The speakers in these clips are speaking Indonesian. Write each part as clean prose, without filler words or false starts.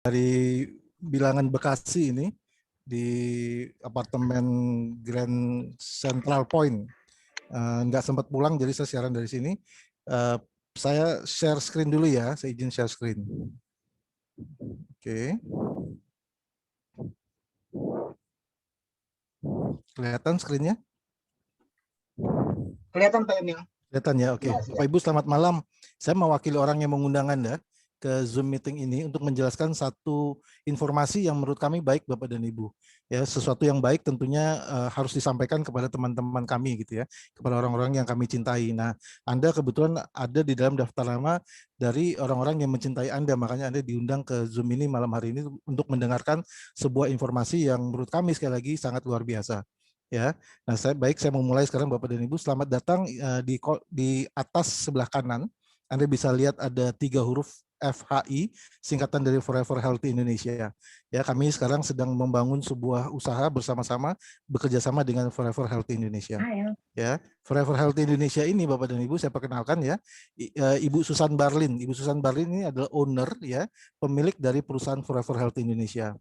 dari Bilangan Bekasi ini di apartemen Grand Central Point. Nggak sempat pulang, jadi saya siaran dari sini. Saya share screen dulu ya, saya izin share screen. Oke. Kelihatan screen-nya? Kelihatan Pak Emil. Kelihatan ya, oke. Bapak Ibu selamat malam. Saya mewakili orang yang mengundang Anda ke Zoom meeting ini untuk menjelaskan satu informasi yang menurut kami baik Bapak dan Ibu. Ya, sesuatu yang baik tentunya harus disampaikan kepada teman-teman kami gitu ya, kepada orang-orang yang kami cintai. Nah, Anda kebetulan ada di dalam daftar nama dari orang-orang yang mencintai Anda, makanya Anda diundang ke Zoom ini malam hari ini untuk mendengarkan sebuah informasi yang menurut kami sekali lagi sangat luar biasa. Ya, nah saya mau mulai sekarang Bapak dan Ibu. Selamat datang di atas sebelah kanan. Anda bisa lihat ada 3 huruf FHI, singkatan dari Forever Healthy Indonesia. Ya, kami sekarang sedang membangun sebuah usaha bersama-sama, bekerja sama dengan Forever Healthy Indonesia. Ya, Forever Healthy Indonesia ini Bapak dan Ibu saya perkenalkan ya, Ibu Susan Barlin. Ibu Susan Barlin ini adalah owner ya, pemilik dari perusahaan Forever Healthy Indonesia.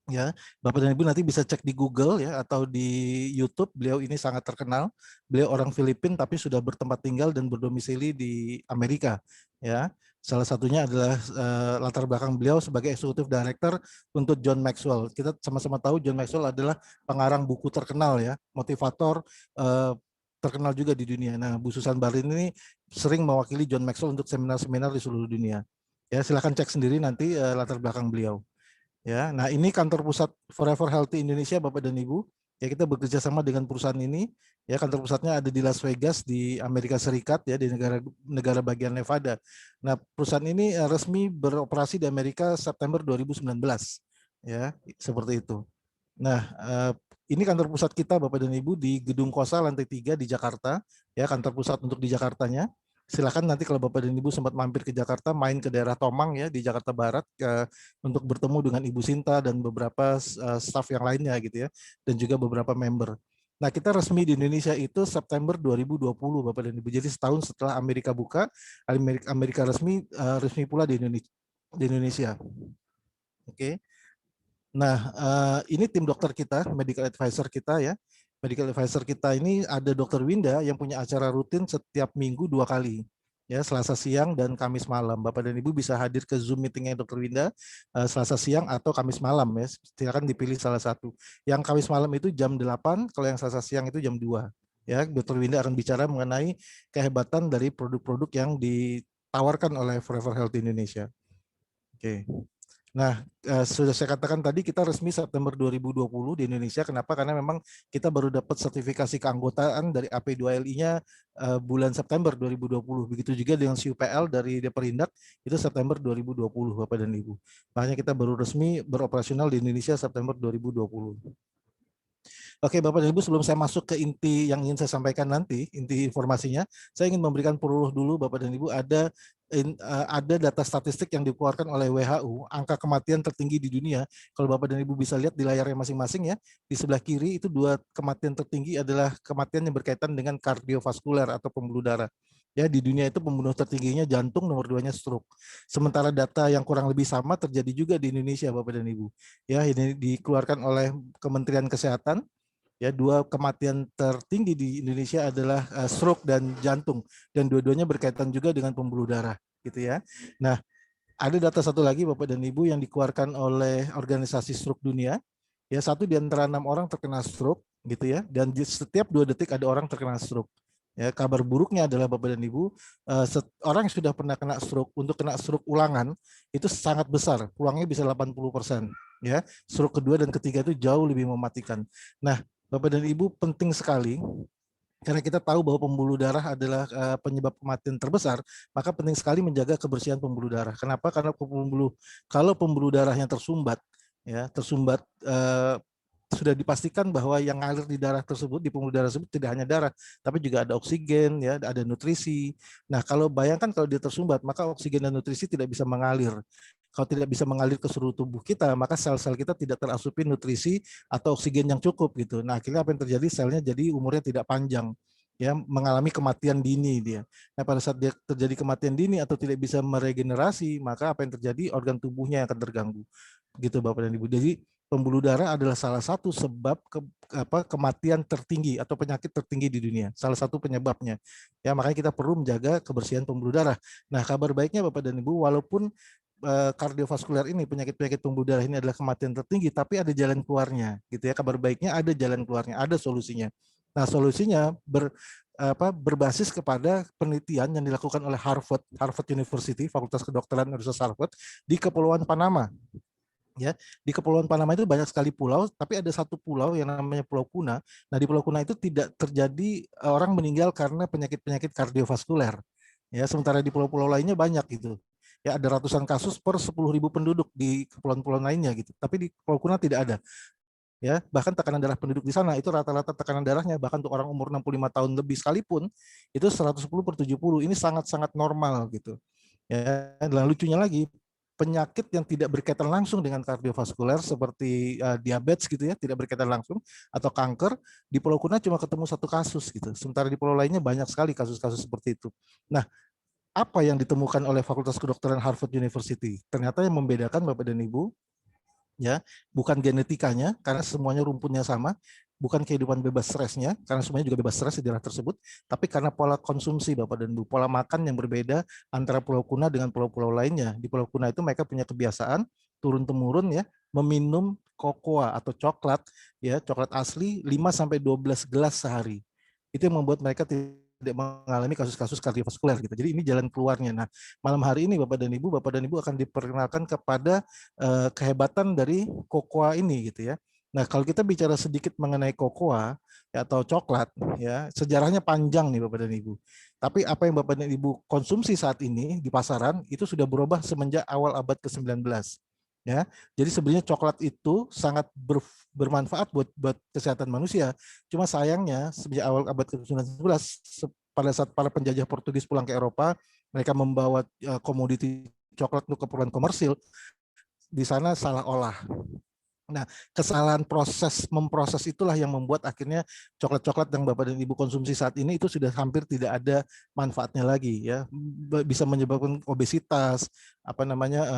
Ya, Bapak dan Ibu nanti bisa cek di Google ya atau di YouTube. Beliau ini sangat terkenal. Beliau orang Filipina tapi sudah bertempat tinggal dan berdomisili di Amerika. Ya, salah satunya adalah latar belakang beliau sebagai eksekutif director untuk John Maxwell. Kita sama-sama tahu John Maxwell adalah pengarang buku terkenal ya, motivator terkenal juga di dunia. Nah, Bu Susan Barlin ini sering mewakili John Maxwell untuk seminar-seminar di seluruh dunia. Ya, silakan cek sendiri nanti latar belakang beliau. Ya, nah ini kantor pusat Forever Healthy Indonesia, Bapak dan Ibu. Ya, kita bekerja sama dengan perusahaan ini. Ya, kantor pusatnya ada di Las Vegas di Amerika Serikat ya, di negara bagian Nevada. Nah, perusahaan ini resmi beroperasi di Amerika September 2019. Ya, seperti itu. Nah, ini kantor pusat kita Bapak dan Ibu di Gedung Kosa lantai 3 di Jakarta. Ya, kantor pusat untuk di Jakartanya. Silakan nanti kalau Bapak dan Ibu sempat mampir ke Jakarta, main ke daerah Tomang ya di Jakarta Barat untuk bertemu dengan Ibu Sinta dan beberapa staf yang lainnya gitu ya, dan juga beberapa member. Nah, kita resmi di Indonesia itu September 2020 Bapak dan Ibu. Jadi setahun setelah Amerika buka, Amerika resmi pula di Indonesia. Oke. Nah, ini tim dokter kita, medical advisor kita ya. Medical advisor kita ini ada Dr. Winda yang punya acara rutin setiap minggu 2 kali. Ya, Selasa siang dan Kamis malam. Bapak dan Ibu bisa hadir ke Zoom meetingnya Dr. Winda Selasa siang atau Kamis malam ya. Silakan dipilih salah satu. Yang Kamis malam itu jam 8, kalau yang Selasa siang itu jam 2. Ya, Dr. Winda akan bicara mengenai kehebatan dari produk-produk yang ditawarkan oleh Forever Health Indonesia. Oke. Nah, sudah saya katakan tadi kita resmi September 2020 di Indonesia. Kenapa? Karena memang kita baru dapat sertifikasi keanggotaan dari AP2LI-nya bulan September 2020. Begitu juga dengan CUPL dari Deperindak itu September 2020, Bapak dan Ibu. Makanya kita baru resmi beroperasional di Indonesia September 2020. Oke, Bapak dan Ibu, sebelum saya masuk ke inti yang ingin saya sampaikan nanti, inti informasinya, saya ingin memberikan perulah dulu, Bapak dan Ibu, ada data statistik yang dikeluarkan oleh WHO, angka kematian tertinggi di dunia. Kalau Bapak dan Ibu bisa lihat di layarnya masing-masing ya, di sebelah kiri itu 2 kematian tertinggi adalah kematian yang berkaitan dengan kardiovaskuler atau pembuluh darah. Ya, di dunia itu pembunuh tertingginya jantung, nomor 2-nya stroke. Sementara data yang kurang lebih sama terjadi juga di Indonesia, Bapak dan Ibu. Ya, ini dikeluarkan oleh Kementerian Kesehatan. Ya, 2 kematian tertinggi di Indonesia adalah stroke dan jantung, dan dua-duanya berkaitan juga dengan pembuluh darah gitu ya. Nah, ada data satu lagi Bapak dan Ibu yang dikeluarkan oleh organisasi stroke dunia. Ya, 1 di antara 6 orang terkena stroke gitu ya, dan setiap 2 detik ada orang terkena stroke. Ya, kabar buruknya adalah Bapak dan Ibu, orang yang sudah pernah kena stroke, untuk kena stroke ulangan itu sangat besar, peluangnya bisa 80%. Ya, stroke kedua dan ketiga itu jauh lebih mematikan. Nah, Bapak dan Ibu, penting sekali karena kita tahu bahwa pembuluh darah adalah penyebab kematian terbesar, maka penting sekali menjaga kebersihan pembuluh darah. Kenapa? Karena kalau pembuluh darahnya tersumbat, ya sudah dipastikan bahwa yang ngalir di darah tersebut, di pembuluh darah tersebut tidak hanya darah, tapi juga ada oksigen, ya, ada nutrisi. Nah, kalau bayangkan kalau dia tersumbat, maka oksigen dan nutrisi tidak bisa mengalir. Kalau tidak bisa mengalir ke seluruh tubuh kita, maka sel-sel kita tidak terasupi nutrisi atau oksigen yang cukup gitu. Nah, akhirnya apa yang terjadi? Selnya jadi umurnya tidak panjang. ya, mengalami kematian dini dia. Nah, pada saat dia terjadi kematian dini atau tidak bisa meregenerasi, maka apa yang terjadi? Organ tubuhnya yang akan terganggu. Gitu Bapak dan Ibu. Jadi pembuluh darah adalah salah satu sebab kematian tertinggi atau penyakit tertinggi di dunia. Salah satu penyebabnya. Ya, makanya kita perlu menjaga kebersihan pembuluh darah. Nah, kabar baiknya Bapak dan Ibu, walaupun kardiovaskuler ini, penyakit-penyakit pembuluh darah ini adalah kematian tertinggi, tapi ada jalan keluarnya, gitu ya. Kabar baiknya ada jalan keluarnya, ada solusinya. Nah, solusinya berbasis kepada penelitian yang dilakukan oleh Harvard University, Fakultas Kedokteran Universitas Harvard di Kepulauan Panama. Ya, di Kepulauan Panama itu banyak sekali pulau, tapi ada satu pulau yang namanya Pulau Kuna. Nah, di Pulau Kuna itu tidak terjadi orang meninggal karena penyakit-penyakit kardiovaskuler. Ya, sementara di pulau-pulau lainnya banyak gitu. Ya, ada ratusan kasus per 10.000 penduduk di kepulauan-pulau lainnya gitu. Tapi di Pulau Kuna tidak ada. Ya, bahkan tekanan darah penduduk di sana itu rata-rata tekanan darahnya bahkan untuk orang umur 65 tahun lebih sekalipun itu 110/70. Ini sangat-sangat normal gitu. Ya, dan lucunya lagi, penyakit yang tidak berkaitan langsung dengan kardiovaskuler seperti diabetes gitu ya, tidak berkaitan langsung, atau kanker, di Pulau Kuna cuma ketemu satu kasus gitu. Sementara di pulau lainnya banyak sekali kasus-kasus seperti itu. Nah, apa yang ditemukan oleh Fakultas Kedokteran Harvard University? Ternyata yang membedakan Bapak dan Ibu, ya, bukan genetikanya karena semuanya rumputnya sama, bukan kehidupan bebas stresnya karena semuanya juga bebas stres di daerah tersebut, tapi karena pola konsumsi Bapak dan Ibu, pola makan yang berbeda antara Pulau Kuna dengan pulau-pulau lainnya. Di Pulau Kuna itu mereka punya kebiasaan turun temurun ya meminum kokoa atau coklat ya, coklat asli 5-12 gelas sehari. Itu yang membuat mereka tidak mengalami kasus-kasus kardiovaskuler gitu. Jadi ini jalan keluarnya. Nah, malam hari ini Bapak dan Ibu akan diperkenalkan kepada kehebatan dari kokoa ini gitu ya. Nah, kalau kita bicara sedikit mengenai kokoa ya, atau coklat ya, sejarahnya panjang nih Bapak dan Ibu. Tapi apa yang Bapak dan Ibu konsumsi saat ini di pasaran itu sudah berubah semenjak awal abad ke-19. Ya. Jadi sebenarnya coklat itu sangat bermanfaat buat kesehatan manusia. Cuma sayangnya sejak awal abad ke-19 pada saat para penjajah Portugis pulang ke Eropa, mereka membawa komoditi coklat untuk keperluan komersil, di sana salah olah. Nah, kesalahan memproses itulah yang membuat akhirnya coklat-coklat yang Bapak dan Ibu konsumsi saat ini itu sudah hampir tidak ada manfaatnya lagi ya. Bisa menyebabkan obesitas,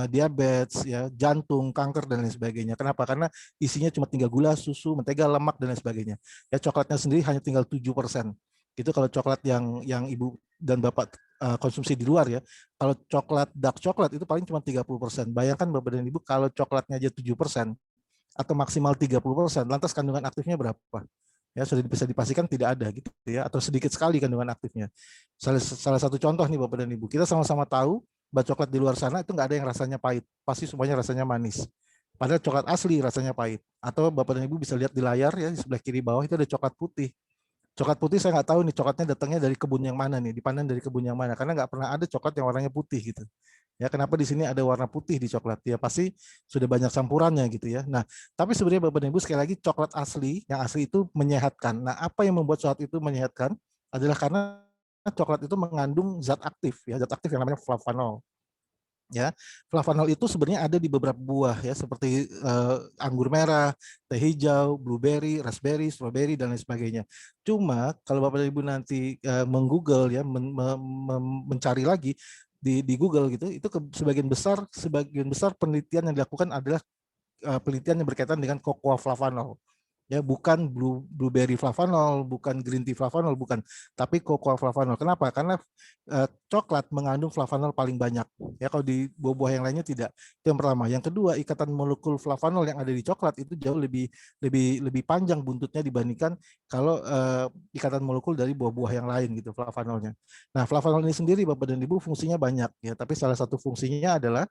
diabetes ya, jantung, kanker dan lain sebagainya. Kenapa? Karena isinya cuma tinggal gula, susu, mentega, lemak dan lain sebagainya. Ya, coklatnya sendiri hanya tinggal 7%. Itu kalau coklat yang Ibu dan Bapak konsumsi di luar ya. Kalau dark coklat itu paling cuma 30%. Bayangkan Bapak dan Ibu kalau coklatnya aja 7%, atau maksimal 30%, lantas kandungan aktifnya berapa? Ya, sudah bisa dipastikan tidak ada gitu ya, atau sedikit sekali kandungan aktifnya. Salah satu contoh nih Bapak dan Ibu, kita sama-sama tahu bahwa coklat di luar sana itu nggak ada yang rasanya pahit, pasti semuanya rasanya manis. Padahal coklat asli rasanya pahit. Atau Bapak dan Ibu bisa lihat di layar ya, di sebelah kiri bawah itu ada coklat putih. Coklat putih saya nggak tahu nih coklatnya datangnya dari kebun yang mana nih, dipanen dari kebun yang mana, karena nggak pernah ada coklat yang warnanya putih gitu. Ya, kenapa di sini ada warna putih di coklat? Ya pasti sudah banyak campurannya gitu ya. Nah, tapi sebenarnya Bapak dan Ibu sekali lagi coklat asli, yang asli itu menyehatkan. Nah, apa yang membuat coklat itu menyehatkan adalah karena coklat itu mengandung zat aktif ya, zat aktif yang namanya flavanol. Ya, flavanol itu sebenarnya ada di beberapa buah ya, seperti anggur merah, teh hijau, blueberry, raspberry, strawberry dan lain sebagainya. Cuma kalau Bapak dan Ibu nanti menggoogle ya, mencari lagi di Google gitu, itu sebagian besar penelitian yang dilakukan adalah penelitian yang berkaitan dengan cocoa flavanol. Ya, bukan blueberry flavanol, bukan green tea flavanol, bukan, tapi cocoa flavanol. Kenapa? Karena coklat mengandung flavanol paling banyak. Ya, kalau di buah-buah yang lainnya tidak. Itu yang pertama. Yang kedua, ikatan molekul flavanol yang ada di coklat itu jauh lebih panjang buntutnya dibandingkan kalau ikatan molekul dari buah-buah yang lain gitu, flavanolnya. Nah, flavanol ini sendiri Bapak dan Ibu fungsinya banyak ya, tapi salah satu fungsinya adalah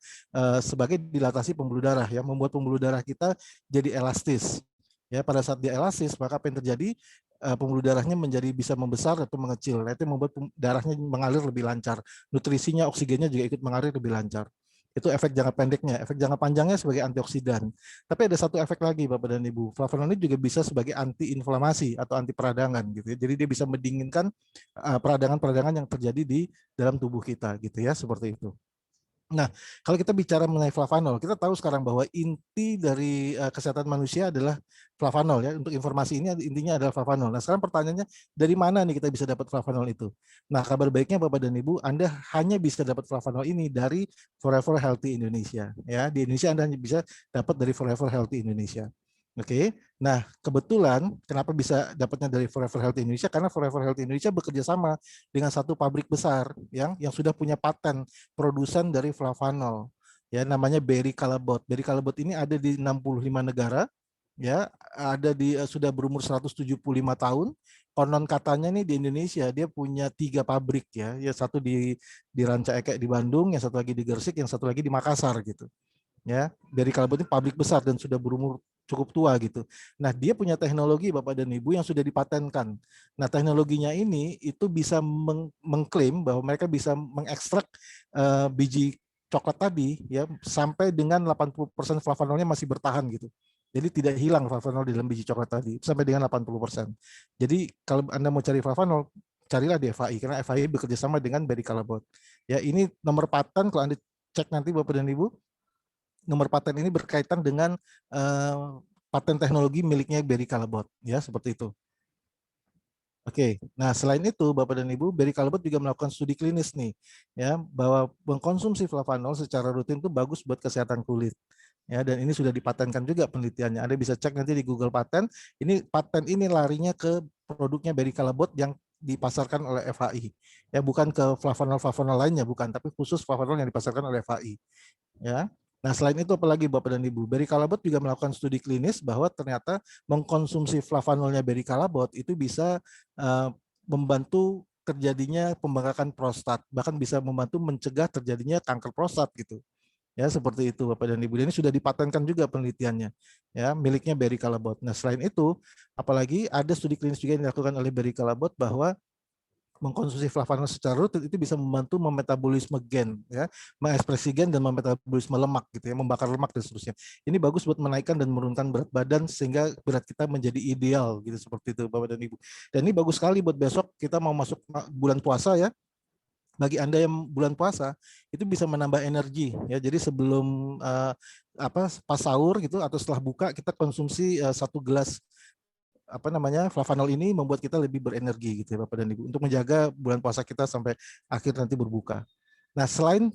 sebagai dilatasi pembuluh darah ya, membuat pembuluh darah kita jadi elastis. Ya, pada saat dia elastis, maka apa yang terjadi? Pembuluh darahnya menjadi bisa membesar atau mengecil. Nah, itu membuat darahnya mengalir lebih lancar. Nutrisinya, oksigennya juga ikut mengalir lebih lancar. Itu efek jangka pendeknya. Efek jangka panjangnya sebagai antioksidan. Tapi ada satu efek lagi Bapak dan Ibu. Flavonol ini juga bisa sebagai anti-inflamasi atau anti peradangan gitu ya. Jadi dia bisa mendinginkan peradangan-peradangan yang terjadi di dalam tubuh kita gitu ya, seperti itu. Nah, kalau kita bicara mengenai flavanol, kita tahu sekarang bahwa inti dari kesehatan manusia adalah flavanol ya. Untuk informasi ini intinya adalah flavanol. Nah, sekarang pertanyaannya dari mana nih kita bisa dapat flavanol itu? Nah, kabar baiknya Bapak dan Ibu, Anda hanya bisa dapat flavanol ini dari Forever Healthy Indonesia ya. Di Indonesia Anda hanya bisa dapat dari Forever Healthy Indonesia. Oke. Nah, kebetulan kenapa bisa dapatnya dari Forever Healthy Indonesia? Karena Forever Healthy Indonesia bekerja sama dengan satu pabrik besar yang sudah punya paten produsen dari flavanol ya, namanya Berry Callebaut. Berry Callebaut ini ada di 65 negara ya, ada di sudah berumur 175 tahun. Konon katanya nih di Indonesia dia punya 3 pabrik ya, satu di Ranca Ekek di Bandung, yang satu lagi di Gresik, yang satu lagi di Makassar gitu. Ya, Berry Callebaut ini pabrik besar dan sudah berumur cukup tua gitu. Nah, dia punya teknologi Bapak dan Ibu yang sudah dipatenkan. Nah, teknologinya ini itu bisa mengklaim bahwa mereka bisa mengekstrak biji coklat tadi ya sampai dengan 80% flavanolnya masih bertahan gitu. Jadi tidak hilang flavanol di dalam biji coklat tadi sampai dengan 80%. Jadi kalau Anda mau cari flavanol, carilah di FAI karena FAI bekerja sama dengan Berry Callebaut. Ya, ini nomor paten kalau Anda cek nanti Bapak dan Ibu, nomor paten ini berkaitan dengan paten teknologi miliknya Berry Callebaut ya, seperti itu. Oke, nah selain itu Bapak dan Ibu, Berry Callebaut juga melakukan studi klinis nih ya, bahwa mengkonsumsi flavanol secara rutin itu bagus buat kesehatan kulit. Ya, dan ini sudah dipatenkan juga penelitiannya. Anda bisa cek nanti di Google Paten. Ini paten ini larinya ke produknya Berry Callebaut yang dipasarkan oleh FHI. Ya, bukan ke flavanol lainnya, bukan, tapi khusus flavanol yang dipasarkan oleh FHI. Ya. Nah, selain itu apalagi Bapak dan Ibu, Berry Callebaut juga melakukan studi klinis bahwa ternyata mengkonsumsi flavanolnya Berry Callebaut itu bisa membantu terjadinya pembengkakan prostat, bahkan bisa membantu mencegah terjadinya kanker prostat gitu. Ya, seperti itu Bapak dan Ibu. Dan ini sudah dipatenkan juga penelitiannya. Ya, miliknya Berry Callebaut. Nah, selain itu, apalagi ada studi klinis juga yang dilakukan oleh Berry Callebaut bahwa mengkonsumsi flavanol secara rutin itu bisa membantu memetabolisme gen ya, mengekspresi gen dan memetabolisme lemak gitu ya, membakar lemak dan seterusnya. Ini bagus buat menaikkan dan menurunkan berat badan sehingga berat kita menjadi ideal gitu, seperti itu Bapak dan Ibu. Dan ini bagus sekali buat besok kita mau masuk bulan puasa ya. Bagi Anda yang bulan puasa itu bisa menambah energi ya. Jadi sebelum pas sahur gitu atau setelah buka kita konsumsi 1 gelas flavanol ini membuat kita lebih berenergi gitu ya Bapak dan Ibu untuk menjaga bulan puasa kita sampai akhir nanti berbuka. Nah, selain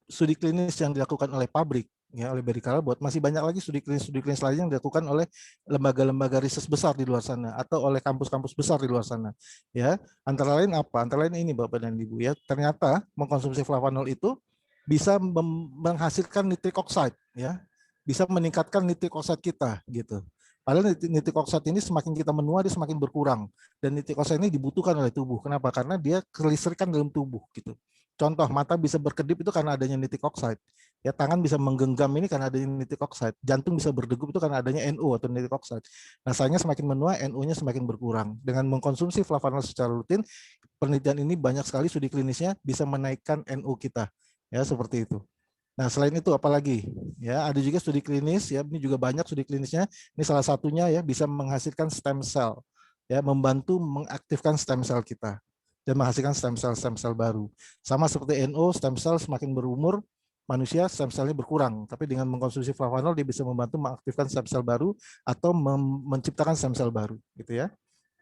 studi klinis yang dilakukan oleh pabrik ya, oleh Berry Callebaut, masih banyak lagi studi klinis lain yang dilakukan oleh lembaga-lembaga riset besar di luar sana atau oleh kampus-kampus besar di luar sana ya. Antara lain apa? Antara lain ini Bapak dan Ibu ya, ternyata mengkonsumsi flavanol itu bisa menghasilkan nitrik oxide ya, bisa meningkatkan nitrik oxide kita gitu. Padahal nitrik oxide ini semakin kita menua dia semakin berkurang, dan nitrik oxide ini dibutuhkan oleh tubuh. Kenapa? Karena dia kelistrikan dalam tubuh gitu. Contoh, mata bisa berkedip itu karena adanya nitrik oxide. Ya, tangan bisa menggenggam ini karena adanya nitrik oxide. Jantung bisa berdegup itu karena adanya NO atau nitrik oxide. Nah, sayangnya semakin menua, NO-nya semakin berkurang. Dengan mengkonsumsi flavanol secara rutin, penelitian ini banyak sekali studi klinisnya bisa menaikkan NO kita. Ya, seperti itu. Nah, selain itu apalagi? Ya, ada juga studi klinis ya, ini juga banyak studi klinisnya. Ini salah satunya ya, bisa menghasilkan stem cell. Ya, membantu mengaktifkan stem cell kita dan menghasilkan stem cell baru. Sama seperti NO, stem cell semakin berumur, manusia stem cellnya berkurang. Tapi dengan mengkonsumsi flavanol dia bisa membantu mengaktifkan stem cell baru atau menciptakan stem cell baru, gitu ya.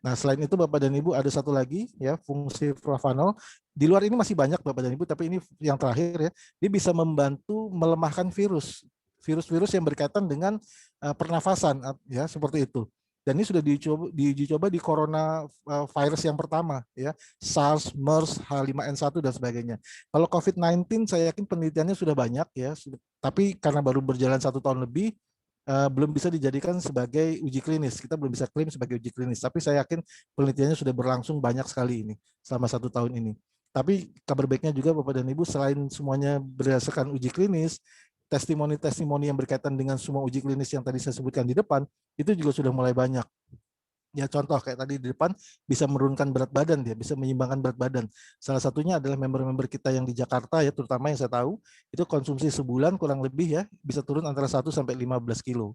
Nah, selain itu Bapak dan Ibu ada satu lagi ya, fungsi flavanol. Di luar ini masih banyak Bapak dan Ibu, tapi ini yang terakhir ya. Dia bisa membantu melemahkan virus-virus yang berkaitan dengan pernafasan ya, seperti itu. Dan ini sudah diuji coba di corona virus yang pertama ya, SARS, MERS, H5N1 dan sebagainya. Kalau COVID-19 saya yakin penelitiannya sudah banyak ya, tapi karena baru berjalan 1 tahun lebih, belum bisa dijadikan sebagai uji klinis. Kita belum bisa klaim sebagai uji klinis, tapi saya yakin penelitiannya sudah berlangsung banyak sekali ini selama 1 tahun ini. Tapi kabar baiknya juga Bapak dan Ibu, selain semuanya berdasarkan uji klinis, testimoni-testimoni yang berkaitan dengan semua uji klinis yang tadi saya sebutkan di depan, itu juga sudah mulai banyak. Ya, contoh kayak tadi di depan bisa menurunkan berat badan, dia bisa menyeimbangkan berat badan. Salah satunya adalah member-member kita yang di Jakarta ya, terutama yang saya tahu itu konsumsi sebulan kurang lebih ya bisa turun antara 1 sampai 15 kilo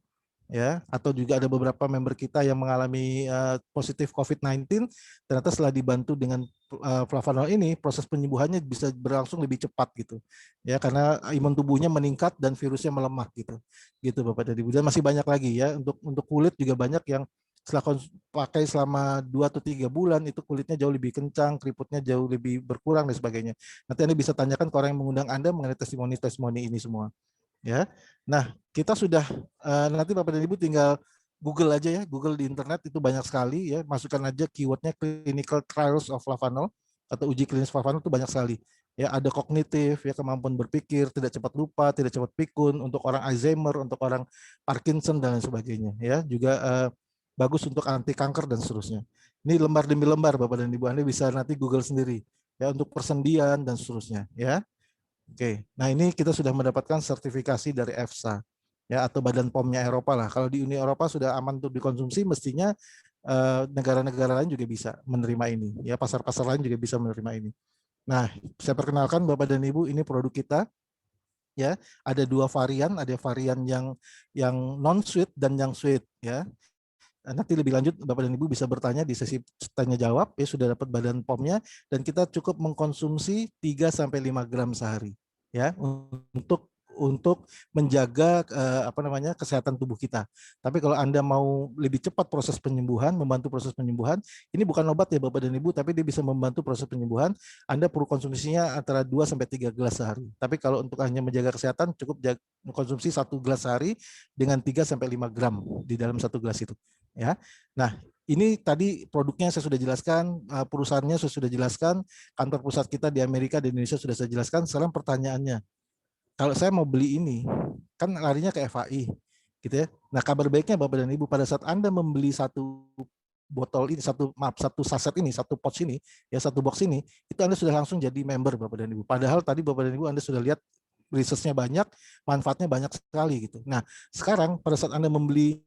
ya, atau juga ada beberapa member kita yang mengalami positif COVID-19, ternyata setelah dibantu dengan flavanol ini, proses penyembuhannya bisa berlangsung lebih cepat gitu, ya, karena imun tubuhnya meningkat dan virusnya melemah gitu Bapak dan Ibu. Dan masih banyak lagi ya, untuk kulit juga banyak yang setelah pakai selama 2 atau 3 bulan itu kulitnya jauh lebih kencang, keriputnya jauh lebih berkurang dan sebagainya. Nanti Anda bisa tanyakan ke orang yang mengundang Anda mengenai testimoni-testimoni ini semua. Ya, nah kita sudah nanti Bapak dan Ibu tinggal Google aja ya, Google di internet itu banyak sekali ya, masukkan aja keywordnya clinical trials of flavanol atau uji klinis flavanol itu banyak sekali. Ya, ada kognitif, ya kemampuan berpikir, tidak cepat lupa, tidak cepat pikun, untuk orang Alzheimer, untuk orang Parkinson dan lain sebagainya. Ya, juga bagus untuk anti kanker dan seterusnya. Ini lembar demi lembar Bapak dan Ibu, Anda bisa nanti Google sendiri ya untuk persendian dan seterusnya. Ya. Oke, nah ini kita sudah mendapatkan sertifikasi dari EFSA ya atau Badan POM-nya Eropa lah. Kalau di Uni Eropa sudah aman untuk dikonsumsi, mestinya negara-negara lain juga bisa menerima ini. Ya, pasar-pasar lain juga bisa menerima ini. Nah, saya perkenalkan Bapak dan Ibu, ini produk kita. Ya, ada 2 varian, ada varian yang non sweet dan yang sweet ya. Nanti lebih lanjut Bapak dan Ibu bisa bertanya di sesi tanya jawab ya, sudah dapat Badan POM-nya, dan kita cukup mengkonsumsi 3 sampai 5 gram sehari ya untuk menjaga kesehatan tubuh kita. Tapi kalau Anda mau lebih cepat proses penyembuhan, membantu proses penyembuhan, ini bukan obat ya Bapak dan Ibu, tapi dia bisa membantu proses penyembuhan. Anda perlu konsumsinya antara 2 sampai 3 gelas sehari. Tapi kalau untuk hanya menjaga kesehatan cukup konsumsi 1 gelas sehari dengan 3 sampai 5 gram di dalam 1 gelas itu. Ya, nah ini tadi produknya saya sudah jelaskan, perusahaannya saya sudah jelaskan, kantor pusat kita di Amerika, di Indonesia sudah saya jelaskan. Sekarang pertanyaannya, kalau saya mau beli ini, kan larinya ke FAI, gitu ya. Nah kabar baiknya Bapak dan Ibu, pada saat Anda membeli satu botol ini, satu saset ini, satu pouch ini, ya satu box ini, itu Anda sudah langsung jadi member Bapak dan Ibu. Padahal tadi Bapak dan Ibu Anda sudah lihat research-nya banyak, manfaatnya banyak sekali gitu. Nah sekarang pada saat Anda membeli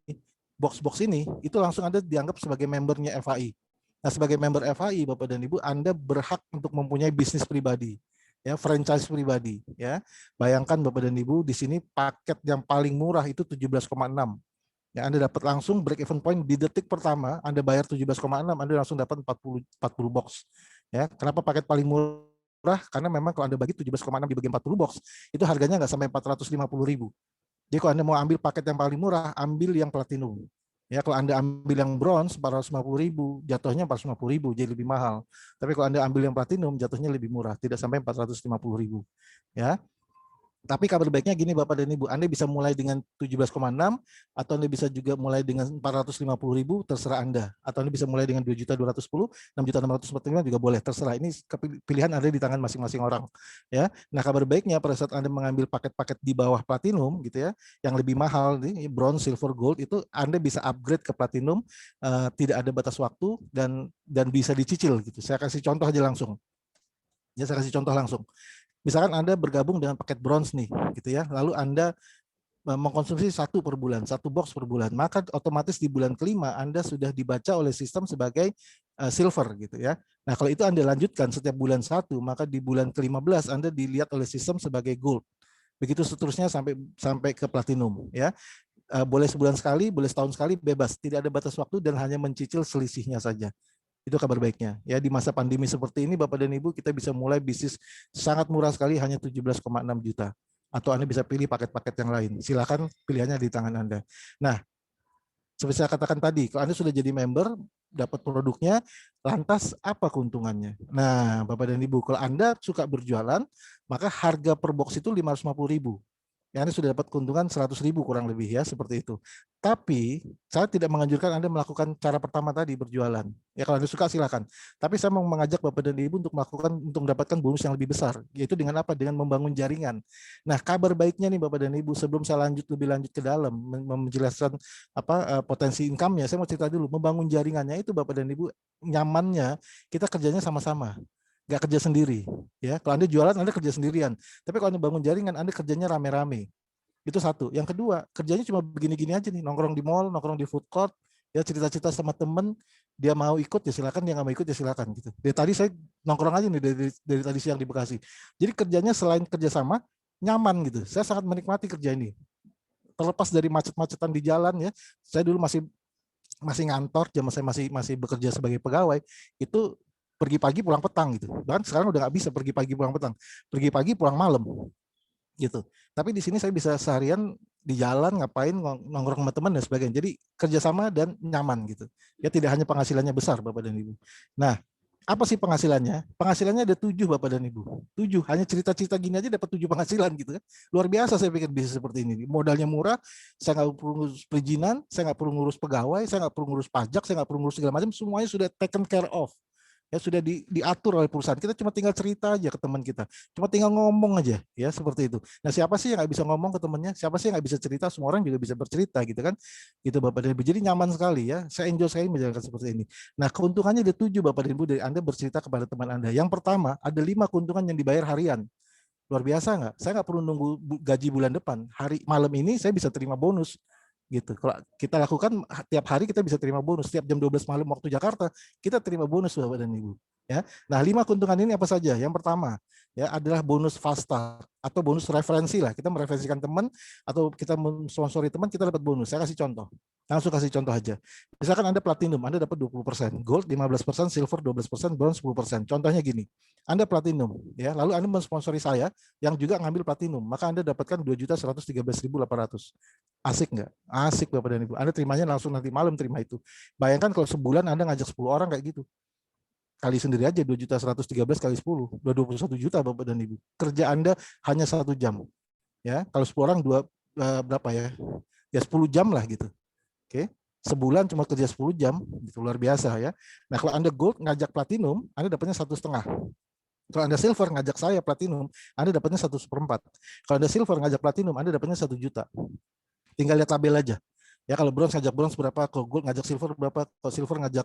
box-box ini, itu langsung Anda dianggap sebagai membernya FAI. Nah, sebagai member FAI, Bapak dan Ibu, Anda berhak untuk mempunyai bisnis pribadi, ya, franchise pribadi, ya. Bayangkan Bapak dan Ibu, di sini paket yang paling murah itu 17,6. Ya, Anda dapat langsung break even point di detik pertama, Anda bayar 17,6, Anda langsung dapat 40 box. Ya, kenapa paket paling murah? Karena memang kalau Anda bagi 17,6 dibagi 40 box, itu harganya nggak sampai 450.000. Jadi kalau Anda mau ambil paket yang paling murah, ambil yang platinum. Ya, kalau Anda ambil yang bronze 450.000, jatuhnya 450.000, jadi lebih mahal. Tapi kalau Anda ambil yang platinum, jatuhnya lebih murah, tidak sampai 450.000. Ya. Tapi kabar baiknya gini Bapak dan Ibu, Anda bisa mulai dengan 17,6 atau Anda bisa juga mulai dengan 450.000, terserah Anda. Atau Anda bisa mulai dengan 2.210, 6.645 juga boleh, terserah. Ini pilihan ada di tangan masing-masing orang. Ya. Nah kabar baiknya pada saat Anda mengambil paket-paket di bawah platinum gitu ya, yang lebih mahal, bronze, silver, gold, itu Anda bisa upgrade ke platinum, tidak ada batas waktu dan bisa dicicil gitu. Saya kasih contoh aja langsung. Ya, saya kasih contoh langsung. Misalkan Anda bergabung dengan paket bronze nih, gitu ya. Lalu Anda mengkonsumsi 1 per bulan, 1 box per bulan, maka otomatis di bulan kelima Anda sudah dibaca oleh sistem sebagai silver gitu ya. Nah, kalau itu Anda lanjutkan setiap bulan 1, maka di bulan ke-15 Anda dilihat oleh sistem sebagai gold. Begitu seterusnya sampai ke platinum ya. Boleh sebulan sekali, boleh setahun sekali, bebas, tidak ada batas waktu dan hanya mencicil selisihnya saja. Itu kabar baiknya. Ya, di masa pandemi seperti ini Bapak dan Ibu, kita bisa mulai bisnis sangat murah sekali, hanya 17,6 juta. Atau Anda bisa pilih paket-paket yang lain. Silakan, pilihannya di tangan Anda. Nah, seperti saya katakan tadi, kalau Anda sudah jadi member, dapat produknya, lantas apa keuntungannya? Nah, Bapak dan Ibu, kalau Anda suka berjualan, maka harga per box itu 550.000. Ya, Anda sudah dapat keuntungan 100.000 kurang lebih ya, seperti itu. Tapi saya tidak menganjurkan Anda melakukan cara pertama tadi, berjualan. Ya kalau Anda suka silakan. Tapi saya mau mengajak Bapak dan Ibu untuk mendapatkan bonus yang lebih besar, yaitu dengan apa? Dengan membangun jaringan. Nah, kabar baiknya nih Bapak dan Ibu, sebelum saya lebih lanjut ke dalam menjelaskan potensi income-nya, saya mau cerita dulu. Membangun jaringannya itu Bapak dan Ibu, nyamannya kita kerjanya sama-sama. Nggak kerja sendiri ya. Kalau Anda jualan Anda kerja sendirian, tapi kalau Anda bangun jaringan Anda kerjanya rame-rame. Itu satu. Yang kedua, kerjanya cuma begini-gini aja nih, nongkrong di mall, nongkrong di food court, ya cerita-cerita sama temen, dia mau ikut ya silakan, dia nggak mau ikut ya silakan gitu. Dari tadi saya nongkrong aja nih dari tadi siang di Bekasi. Jadi kerjanya selain kerja sama, nyaman gitu. Saya sangat menikmati kerja ini. terlepas dari macet-macetan di jalan ya. Saya dulu masih ngantor, zaman saya masih bekerja sebagai pegawai, itu pergi pagi pulang petang gitu. Bahkan sekarang udah nggak bisa pergi pagi pulang petang, pergi pagi pulang malam gitu. Tapi di sini saya bisa seharian di jalan ngapain, nongkrong sama teman dan sebagainya. Jadi kerjasama dan nyaman gitu. Ya tidak hanya penghasilannya besar Bapak dan Ibu. Nah, apa sih penghasilannya? Penghasilannya ada 7 Bapak dan Ibu. 7, hanya cerita-cerita gini aja dapat 7 penghasilan gitu kan. Luar biasa saya pikir bisnis seperti ini. Modalnya murah, saya nggak perlu ngurus perizinan, saya nggak perlu ngurus pegawai, saya nggak perlu ngurus pajak, saya nggak perlu ngurus segala macam, semuanya sudah taken care of. Ya sudah diatur oleh perusahaan. Kita cuma tinggal cerita aja ke teman kita. Cuma tinggal ngomong aja ya seperti itu. Nah, siapa sih yang nggak bisa ngomong ke temannya? Siapa sih yang nggak bisa cerita? Semua orang juga bisa bercerita gitu kan. Gitu Bapak dan Ibu. Jadi nyaman sekali ya. Saya enjoy sekali menjalankan seperti ini. Nah, keuntungannya ada 7 Bapak dan Ibu dari Anda bercerita kepada teman Anda. Yang pertama, ada 5 keuntungan yang dibayar harian. Luar biasa nggak? Saya nggak perlu nunggu gaji bulan depan. Hari malam ini saya bisa terima bonus gitu. Kalau kita lakukan tiap hari kita bisa terima bonus. Setiap jam 12 malam waktu Jakarta kita terima bonus Bapak dan Ibu. Ya. Nah, 5 keuntungan ini apa saja? Yang pertama ya adalah bonus fast start atau bonus referensi lah. Kita mereferensikan teman atau kita mensponsori teman, kita dapat bonus. Saya kasih contoh. Langsung kasih contoh aja. Misalkan Anda platinum, Anda dapat 20%, gold 15%, silver 12%, bronze 10%. Contohnya gini. Anda platinum ya, lalu Anda mensponsori saya yang juga ngambil platinum, maka Anda dapatkan 2.113.800. Asik nggak? Asik Bapak dan Ibu. Anda terimanya langsung nanti malam terima itu. Bayangkan kalau sebulan Anda ngajak 10 orang kayak gitu. Kali sendiri aja 2.113 kali 10, 21 juta Bapak dan Ibu. Kerja Anda hanya 1 jam. Ya, kalau 10 orang berapa ya? Ya 10 jam lah gitu. Oke. Sebulan cuma kerja 10 jam, itu luar biasa ya. Nah, kalau Anda gold ngajak platinum, Anda dapatnya 1,5. Kalau Anda silver ngajak saya platinum, Anda dapatnya 1/4. Kalau Anda silver ngajak platinum, Anda dapatnya 1 juta. Tinggal lihat tabel aja. Ya, kalau bronze ngajak bronze berapa, kalau gold ngajak silver berapa, kalau silver ngajak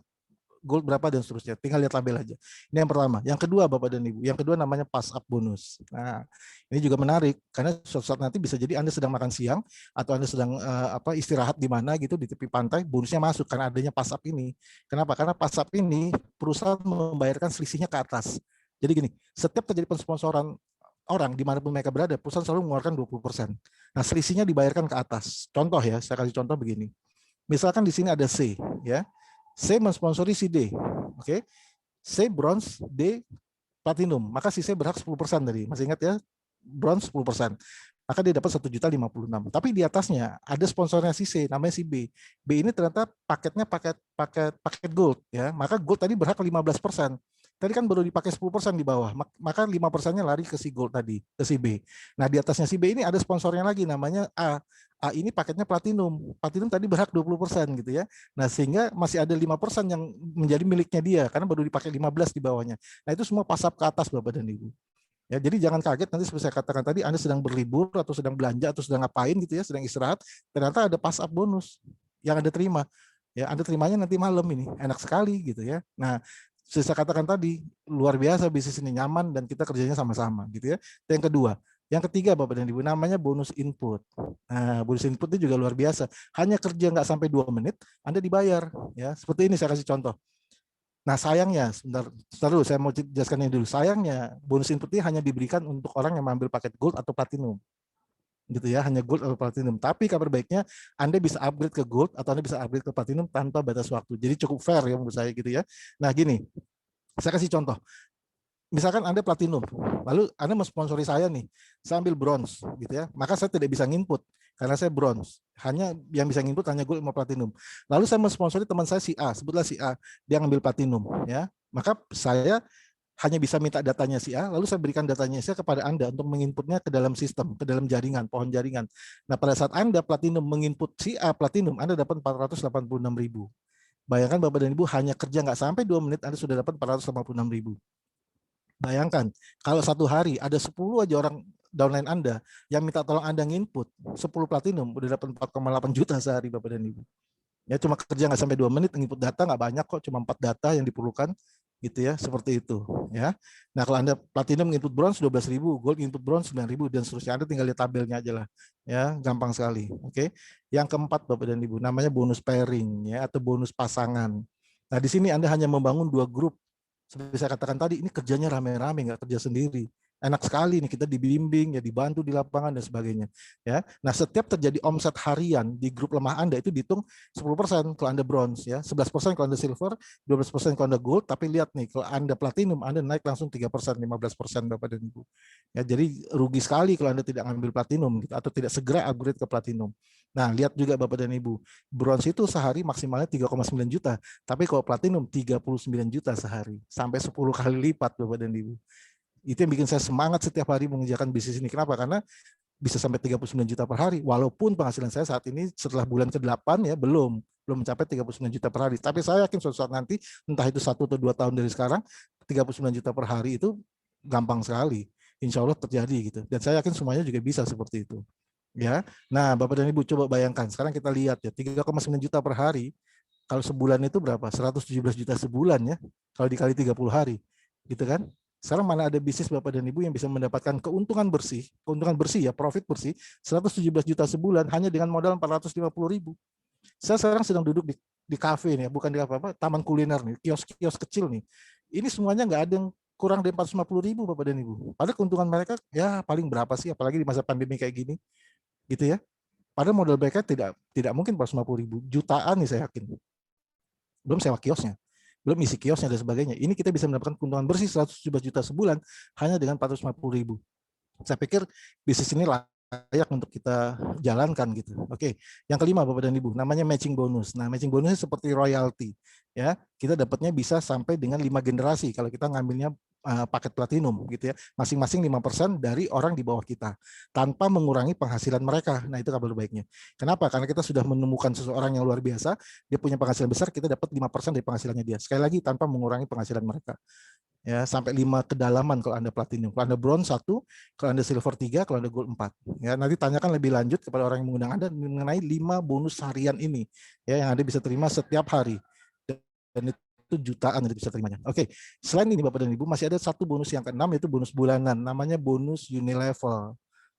gold berapa dan seterusnya. Tinggal lihat tabel aja. Ini yang pertama. Yang kedua Bapak dan Ibu, yang kedua namanya pass up bonus. Nah, ini juga menarik karena suatu saat nanti bisa jadi Anda sedang makan siang atau Anda sedang istirahat di mana gitu di tepi pantai, bonusnya masuk karena adanya pass up ini. Kenapa? Karena pass up ini perusahaan membayarkan selisihnya ke atas. Jadi gini, setiap terjadi pensponsoran orang dimanapun mereka berada, perusahaan selalu mengeluarkan 20%. Nah, selisihnya dibayarkan ke atas. Contoh ya, saya kasih contoh begini. Misalkan di sini ada C, ya. C mensponsori si D, oke? C bronze, D platinum. Maka si C berhak 10% tadi. Masih ingat ya? Bronze 10%. Maka dia dapat 1.056. Tapi di atasnya ada sponsornya si C, namanya si B. B ini ternyata paketnya paket gold, ya. Maka gold tadi berhak 15%. Tadi kan baru dipakai 10% di bawah, maka 5%-nya lari ke si gold tadi, ke si B. Nah, di atasnya si B ini ada sponsornya lagi namanya A. A ini paketnya platinum. Platinum tadi berhak 20% gitu ya. Nah, sehingga masih ada 5% yang menjadi miliknya dia karena baru dipakai 15 di bawahnya. Nah, itu semua pasap ke atas Bapak dan Ibu. Ya, jadi jangan kaget nanti seperti saya katakan tadi Anda sedang berlibur atau sedang belanja atau sedang ngapain gitu ya, sedang istirahat, ternyata ada pass up bonus yang Anda terima. Ya, Anda terimanya nanti malam ini. Enak sekali gitu ya. Nah, saya katakan tadi luar biasa bisnis ini, nyaman dan kita kerjanya sama-sama gitu ya. Yang kedua, yang ketiga Bapak dan Ibu namanya bonus input. Nah, bonus input itu juga luar biasa. Hanya kerja nggak sampai 2 menit Anda dibayar ya. Seperti ini saya kasih contoh. Nah, sayangnya sebentar dulu saya mau jelaskan ini dulu. Sayangnya bonus input ini hanya diberikan untuk orang yang mengambil paket gold atau platinum. Gitu ya, hanya gold atau platinum. Tapi kabar baiknya Anda bisa upgrade ke gold atau Anda bisa upgrade ke platinum tanpa batas waktu. Jadi cukup fair ya menurut saya gitu ya. Nah, gini, saya kasih contoh. Misalkan Anda platinum, lalu Anda mensponsori saya nih, saya ambil bronze gitu ya. Maka saya tidak bisa nginput karena saya bronze. Hanya yang bisa nginput hanya gold sama platinum. Lalu saya mensponsori teman saya si A, sebutlah si A, dia ngambil platinum ya. Maka saya hanya bisa minta datanya si A, lalu saya berikan datanya si A kepada Anda untuk menginputnya ke dalam sistem, ke dalam jaringan, pohon jaringan. Nah, pada saat Anda platinum menginput si A platinum, Anda dapat 486.000. Bayangkan Bapak dan Ibu hanya kerja nggak sampai 2 menit, Anda sudah dapat 486.000. Bayangkan, kalau satu hari ada 10 aja orang downline Anda yang minta tolong Anda nginput 10 platinum, udah dapat 4,8 juta sehari Bapak dan Ibu. Ya cuma kerja nggak sampai 2 menit, nginput data nggak banyak kok, cuma 4 data yang diperlukan gitu ya, seperti itu ya. Nah, kalau Anda platinum input bronze 12.000, gold input bronze 9.000 dan seterusnya. Anda tinggal lihat tabelnya aja lah ya, gampang sekali. Oke. Yang keempat Bapak dan Ibu namanya bonus pairing ya atau bonus pasangan. Nah, di sini Anda hanya membangun 2 grup. Seperti saya katakan tadi, ini kerjanya rame-rame, nggak kerja sendiri. Enak sekali nih, kita dibimbing, ya dibantu di lapangan dan sebagainya. Ya, nah setiap terjadi omset harian di grup lemah Anda itu dihitung 10% kalau Anda bronze, ya 11% kalau Anda silver, 12% kalau Anda gold. Tapi lihat nih, kalau Anda platinum, Anda naik langsung 3%, 15% Bapak dan Ibu. Ya, jadi rugi sekali kalau Anda tidak ngambil platinum gitu, atau tidak segera upgrade ke platinum. Nah, lihat juga Bapak dan Ibu, bronze itu sehari maksimalnya 3,9 juta, tapi kalau platinum 39 juta sehari, sampai 10 kali lipat Bapak dan Ibu. Itu yang bikin saya semangat setiap hari mengerjakan bisnis ini. Kenapa? Karena bisa sampai 39 juta per hari. Walaupun penghasilan saya saat ini setelah bulan ke-8 ya belum mencapai 39 juta per hari. Tapi saya yakin suatu saat nanti, entah itu 1 atau 2 tahun dari sekarang, 39 juta per hari itu gampang sekali. Insya Allah terjadi gitu. Dan saya yakin semuanya juga bisa seperti itu. Ya. Nah, Bapak dan Ibu coba bayangkan. Sekarang kita lihat ya, 3,9 juta per hari. Kalau sebulan itu berapa? 117 juta sebulan ya. Kalau dikali 30 hari. Gitu kan? Sekarang mana ada bisnis Bapak dan Ibu yang bisa mendapatkan keuntungan bersih ya, profit bersih, 117 juta sebulan hanya dengan modal 450.000. Saya sekarang sedang duduk di kafe nih, bukan di apa-apa, taman kuliner nih, kios-kios kecil nih. Ini semuanya nggak ada yang kurang dari 450.000 Bapak dan Ibu. Padahal keuntungan mereka ya paling berapa sih, apalagi di masa pandemi kayak gini, gitu ya. Padahal modal mereka tidak mungkin 450.000, jutaan nih saya yakin. Belum sewa kiosnya, belum isi kiosnya dan sebagainya. Ini kita bisa mendapatkan keuntungan bersih 117 juta sebulan hanya dengan 450.000. Saya pikir bisnis ini layak untuk kita jalankan gitu. Oke, yang kelima Bapak dan Ibu, namanya matching bonus. Nah, matching bonusnya seperti royalty. Ya, kita dapatnya bisa sampai dengan 5 generasi kalau kita ngambilnya paket platinum gitu ya. Masing-masing 5% dari orang di bawah kita tanpa mengurangi penghasilan mereka. Nah, itu kabar baiknya. Kenapa? Karena kita sudah menemukan seseorang yang luar biasa, dia punya penghasilan besar, kita dapat 5% dari penghasilannya dia. Sekali lagi tanpa mengurangi penghasilan mereka. Ya, sampai 5 kedalaman kalau Anda platinum. Kalau Anda bronze 1, kalau Anda silver 3, kalau Anda gold 4. Ya, nanti tanyakan lebih lanjut kepada orang yang mengundang Anda mengenai 5 bonus harian ini ya yang Anda bisa terima setiap hari. Dan itu jutaan Anda bisa terimanya. Oke, selain ini Bapak dan Ibu masih ada satu bonus yang ke-6 yaitu bonus bulanan, namanya bonus unilevel.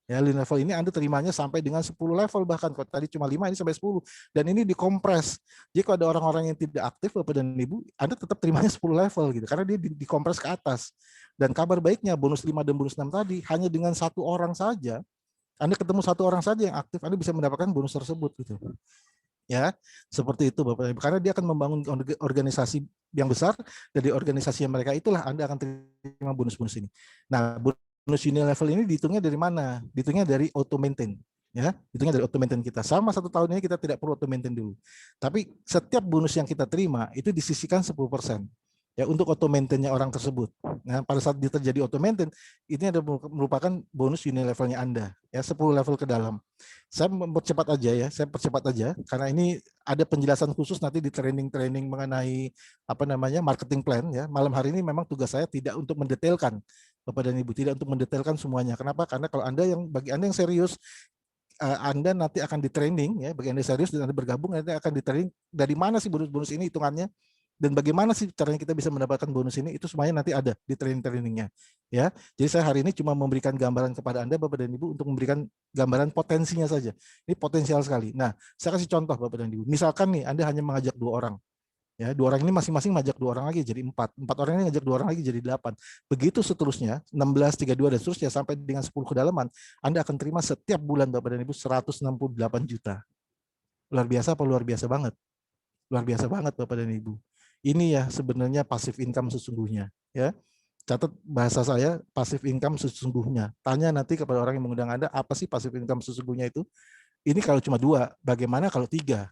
Ya, level ini Anda terimanya sampai dengan 10 level bahkan. Kalau tadi cuma 5, ini sampai 10. Dan ini dikompres. Jadi kalau ada orang-orang yang tidak aktif, Bapak dan Ibu, Anda tetap terimanya 10 level gitu. Karena dia dikompres ke atas. Dan kabar baiknya, bonus 5 dan bonus 6 tadi, hanya dengan satu orang saja, Anda ketemu satu orang saja yang aktif, Anda bisa mendapatkan bonus tersebut gitu. Ya, seperti itu Bapak Ibu. Karena dia akan membangun organisasi yang besar, dari organisasi mereka itulah Anda akan terima bonus-bonus ini. Nah, bonus unilevel ini dihitungnya dari mana? Dihitungnya dari auto maintain. Ya, hitungnya dari auto maintain kita. Sama 1 tahun ini kita tidak perlu auto maintain dulu. Tapi setiap bonus yang kita terima itu disisihkan 10%. Ya, untuk auto maintain-nya orang tersebut. Nah, pada saat dia terjadi auto maintain, ini ada merupakan bonus unilevelnya Anda, ya 10 level ke dalam. Saya mempercepat aja ya, saya percepat aja karena ini ada penjelasan khusus nanti di training-training mengenai apa namanya marketing plan ya. Malam hari ini memang tugas saya tidak untuk mendetailkan Bapak dan Ibu, tidak untuk mendetailkan semuanya. Kenapa? Karena kalau bagi Anda yang serius, Anda nanti akan di training ya, bagi Anda serius dan Anda bergabung nanti akan di training dari mana sih bonus-bonus ini hitungannya, dan bagaimana sih caranya kita bisa mendapatkan bonus ini, itu semuanya nanti ada di training-trainingnya. Ya, jadi saya hari ini cuma memberikan gambaran kepada Anda Bapak dan Ibu untuk memberikan gambaran potensinya saja. Ini potensial sekali. Nah, saya kasih contoh Bapak dan Ibu. Misalkan nih Anda hanya mengajak 2 orang. Ya, 2 orang ini masing-masing ngajak 2 orang lagi jadi 4. 4 orang ini ngajak 2 orang lagi jadi 8. Begitu seterusnya, 16, 32 dan seterusnya sampai dengan 10 kedalaman, Anda akan terima setiap bulan Bapak dan Ibu 168 juta. Luar biasa apa luar biasa banget? Luar biasa banget Bapak dan Ibu. Ini ya sebenarnya passive income sesungguhnya. Ya, catat bahasa saya passive income sesungguhnya. Tanya nanti kepada orang yang mengundang Anda, apa sih passive income sesungguhnya itu? Ini kalau cuma 2, bagaimana kalau 3?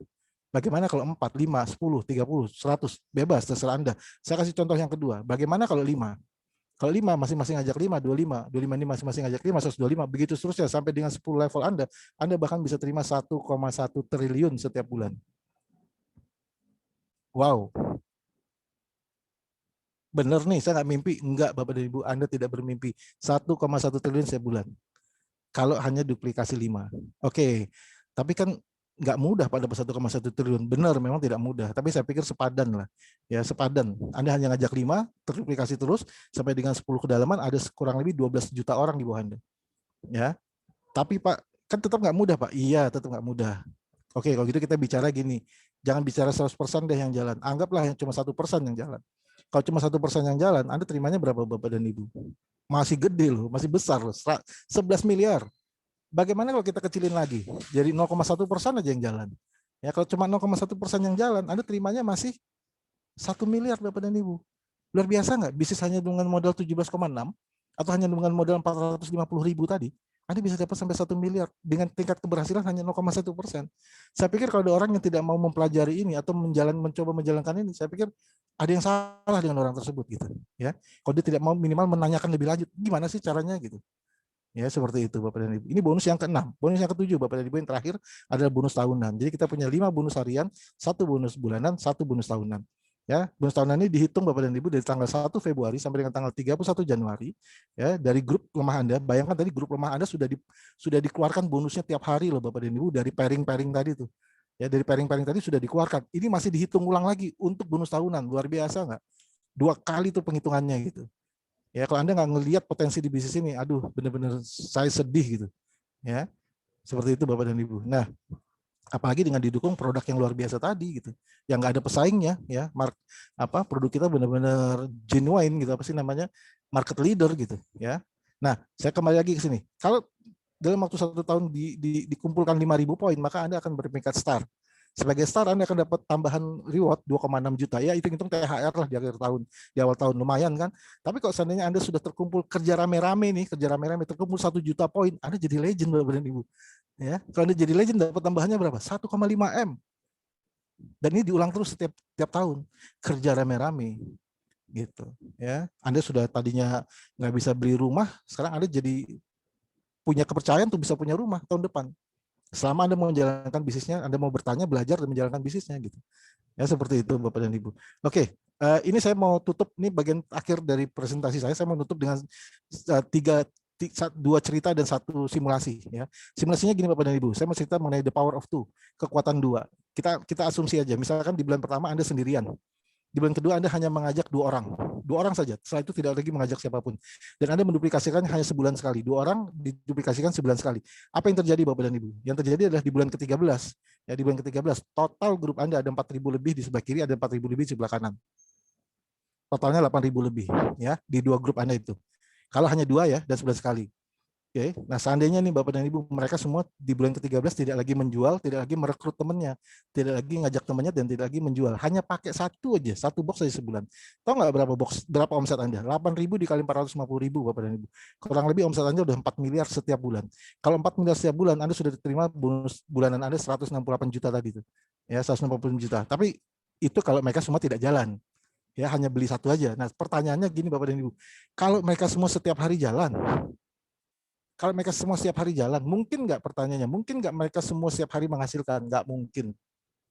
Bagaimana kalau 4, 5, 10, 30, 100? Bebas, terserah Anda. Saya kasih contoh yang kedua. Bagaimana kalau 5? Kalau 5 masing-masing ngajak 5, 25, 25 ini masing-masing ngajak 5, 125, begitu seterusnya sampai dengan 10 level Anda bahkan bisa terima 1,1 triliun setiap bulan. Wow. Bener nih, saya nggak mimpi. Enggak, Bapak dan Ibu, Anda tidak bermimpi. 1,1 triliun sebulan. Kalau hanya duplikasi 5. Oke, tapi kan nggak mudah pada 1,1 triliun. Benar, memang tidak mudah. Tapi saya pikir sepadan lah. Ya, sepadan. Anda hanya ngajak 5, terduplikasi terus, sampai dengan 10 kedalaman, ada kurang lebih 12 juta orang di bawah Anda. Ya, tapi Pak, kan tetap nggak mudah Pak. Iya, tetap nggak mudah. Oke, kalau gitu kita bicara gini. Jangan bicara 100% deh yang jalan. Anggaplah yang cuma 1% yang jalan. Kalau cuma 1% yang jalan, Anda terimanya berapa Bapak dan Ibu? masih gede loh, masih besar loh, 11 miliar. Bagaimana kalau kita kecilin lagi, jadi 0,1% aja yang jalan. Ya kalau cuma 0,1% yang jalan, Anda terimanya masih 1 miliar Bapak dan Ibu. Luar biasa nggak? Bisnis hanya dengan modal 17,6 atau hanya dengan modal 450.000 tadi, Anda bisa dapat sampai 1 miliar dengan tingkat keberhasilan hanya 0,1%. Saya pikir kalau ada orang yang tidak mau mempelajari ini atau mencoba menjalankan ini, saya pikir ada yang salah dengan orang tersebut gitu. Ya, kalau dia tidak mau minimal menanyakan lebih lanjut, gimana sih caranya gitu. Ya, seperti itu Bapak dan Ibu. Ini bonus yang ke-6. Bonus yang ke-7 Bapak dan Ibu yang terakhir adalah bonus tahunan. Jadi kita punya 5 bonus harian, 1 bonus bulanan, 1 bonus tahunan. Ya, bonus tahunan ini dihitung Bapak dan Ibu dari tanggal 1 Februari sampai dengan tanggal 31 Januari. Ya, dari grup lemah Anda. Bayangkan tadi grup lemah Anda sudah dikeluarkan bonusnya tiap hari loh Bapak dan Ibu dari pairing-pairing tadi tuh. Ya, dari pairing-pairing tadi sudah dikeluarkan. Ini masih dihitung ulang lagi untuk bonus tahunan. Luar biasa nggak? 2 kali tuh penghitungannya gitu. Ya, kalau Anda nggak ngelihat potensi di bisnis ini, aduh, benar-benar saya sedih gitu. Ya, seperti itu Bapak dan Ibu. Nah, apalagi dengan didukung produk yang luar biasa tadi gitu, yang nggak ada pesaingnya, ya, produk kita benar-benar genuine gitu, apa sih namanya, market leader gitu, ya. Nah, saya kembali lagi ke sini. Kalau dalam waktu 1 tahun dikumpulkan 5.000 poin, maka Anda akan berperingkat star. Sebagai star Anda akan dapat tambahan reward 2,6 juta. Ya, hitung-hitung THR lah di akhir tahun, di awal tahun, lumayan kan. Tapi kalau seandainya Anda sudah terkumpul kerja rame-rame nih, terkumpul 1 juta poin, Anda jadi legend Bapak dan Ibu. Ya, kalau Anda jadi legend dapat tambahannya berapa? 1,5 M. Dan ini diulang terus setiap tahun. Kerja rame-rame gitu, ya. Anda sudah tadinya nggak bisa beli rumah, sekarang Anda jadi punya kepercayaan untuk bisa punya rumah tahun depan. Selama Anda mau menjalankan bisnisnya, Anda mau bertanya, belajar, dan menjalankan bisnisnya gitu. Ya, seperti itu Bapak dan Ibu. Oke, ini saya mau tutup, ini bagian akhir dari presentasi saya mau tutup dengan 2 cerita dan 1 simulasi. Ya. Simulasinya gini Bapak dan Ibu, saya mau cerita mengenai the power of 2, kekuatan 2. Kita asumsi aja, misalkan di bulan pertama Anda sendirian. Di bulan kedua Anda hanya mengajak 2 orang saja. Setelah itu tidak lagi mengajak siapapun. Dan Anda menduplikasikan hanya sebulan sekali. 2 orang diduplikasikan sebulan sekali. Apa yang terjadi Bapak dan Ibu? Yang terjadi adalah di bulan ke-13. Ya, di bulan ke-13 total grup Anda ada 4.000 lebih di sebelah kiri, ada 4.000 lebih di sebelah kanan. Totalnya 8.000 lebih ya di 2 grup Anda itu. Kalau hanya 2 ya dan sebulan sekali. Oke, nah seandainya nih Bapak dan Ibu, mereka semua di bulan ke-13 tidak lagi menjual, tidak lagi merekrut temannya, tidak lagi ngajak temannya, dan tidak lagi menjual. Hanya pakai 1 aja, 1 box aja sebulan. Tahu nggak berapa omset Anda? 8.000 dikali 450.000 Bapak dan Ibu. Kurang lebih omset Anda udah 4 miliar setiap bulan. Kalau 4 miliar setiap bulan, Anda sudah diterima bonus bulanan Anda 168 juta tadi tuh. Ya, 160 juta. Tapi itu kalau mereka semua tidak jalan. Ya, hanya beli 1 aja. Nah, pertanyaannya gini Bapak dan Ibu. Kalau mereka semua setiap hari jalan, kalau mereka semua setiap hari jalan, mungkin nggak, pertanyaannya, mungkin nggak mereka semua setiap hari menghasilkan? Nggak mungkin.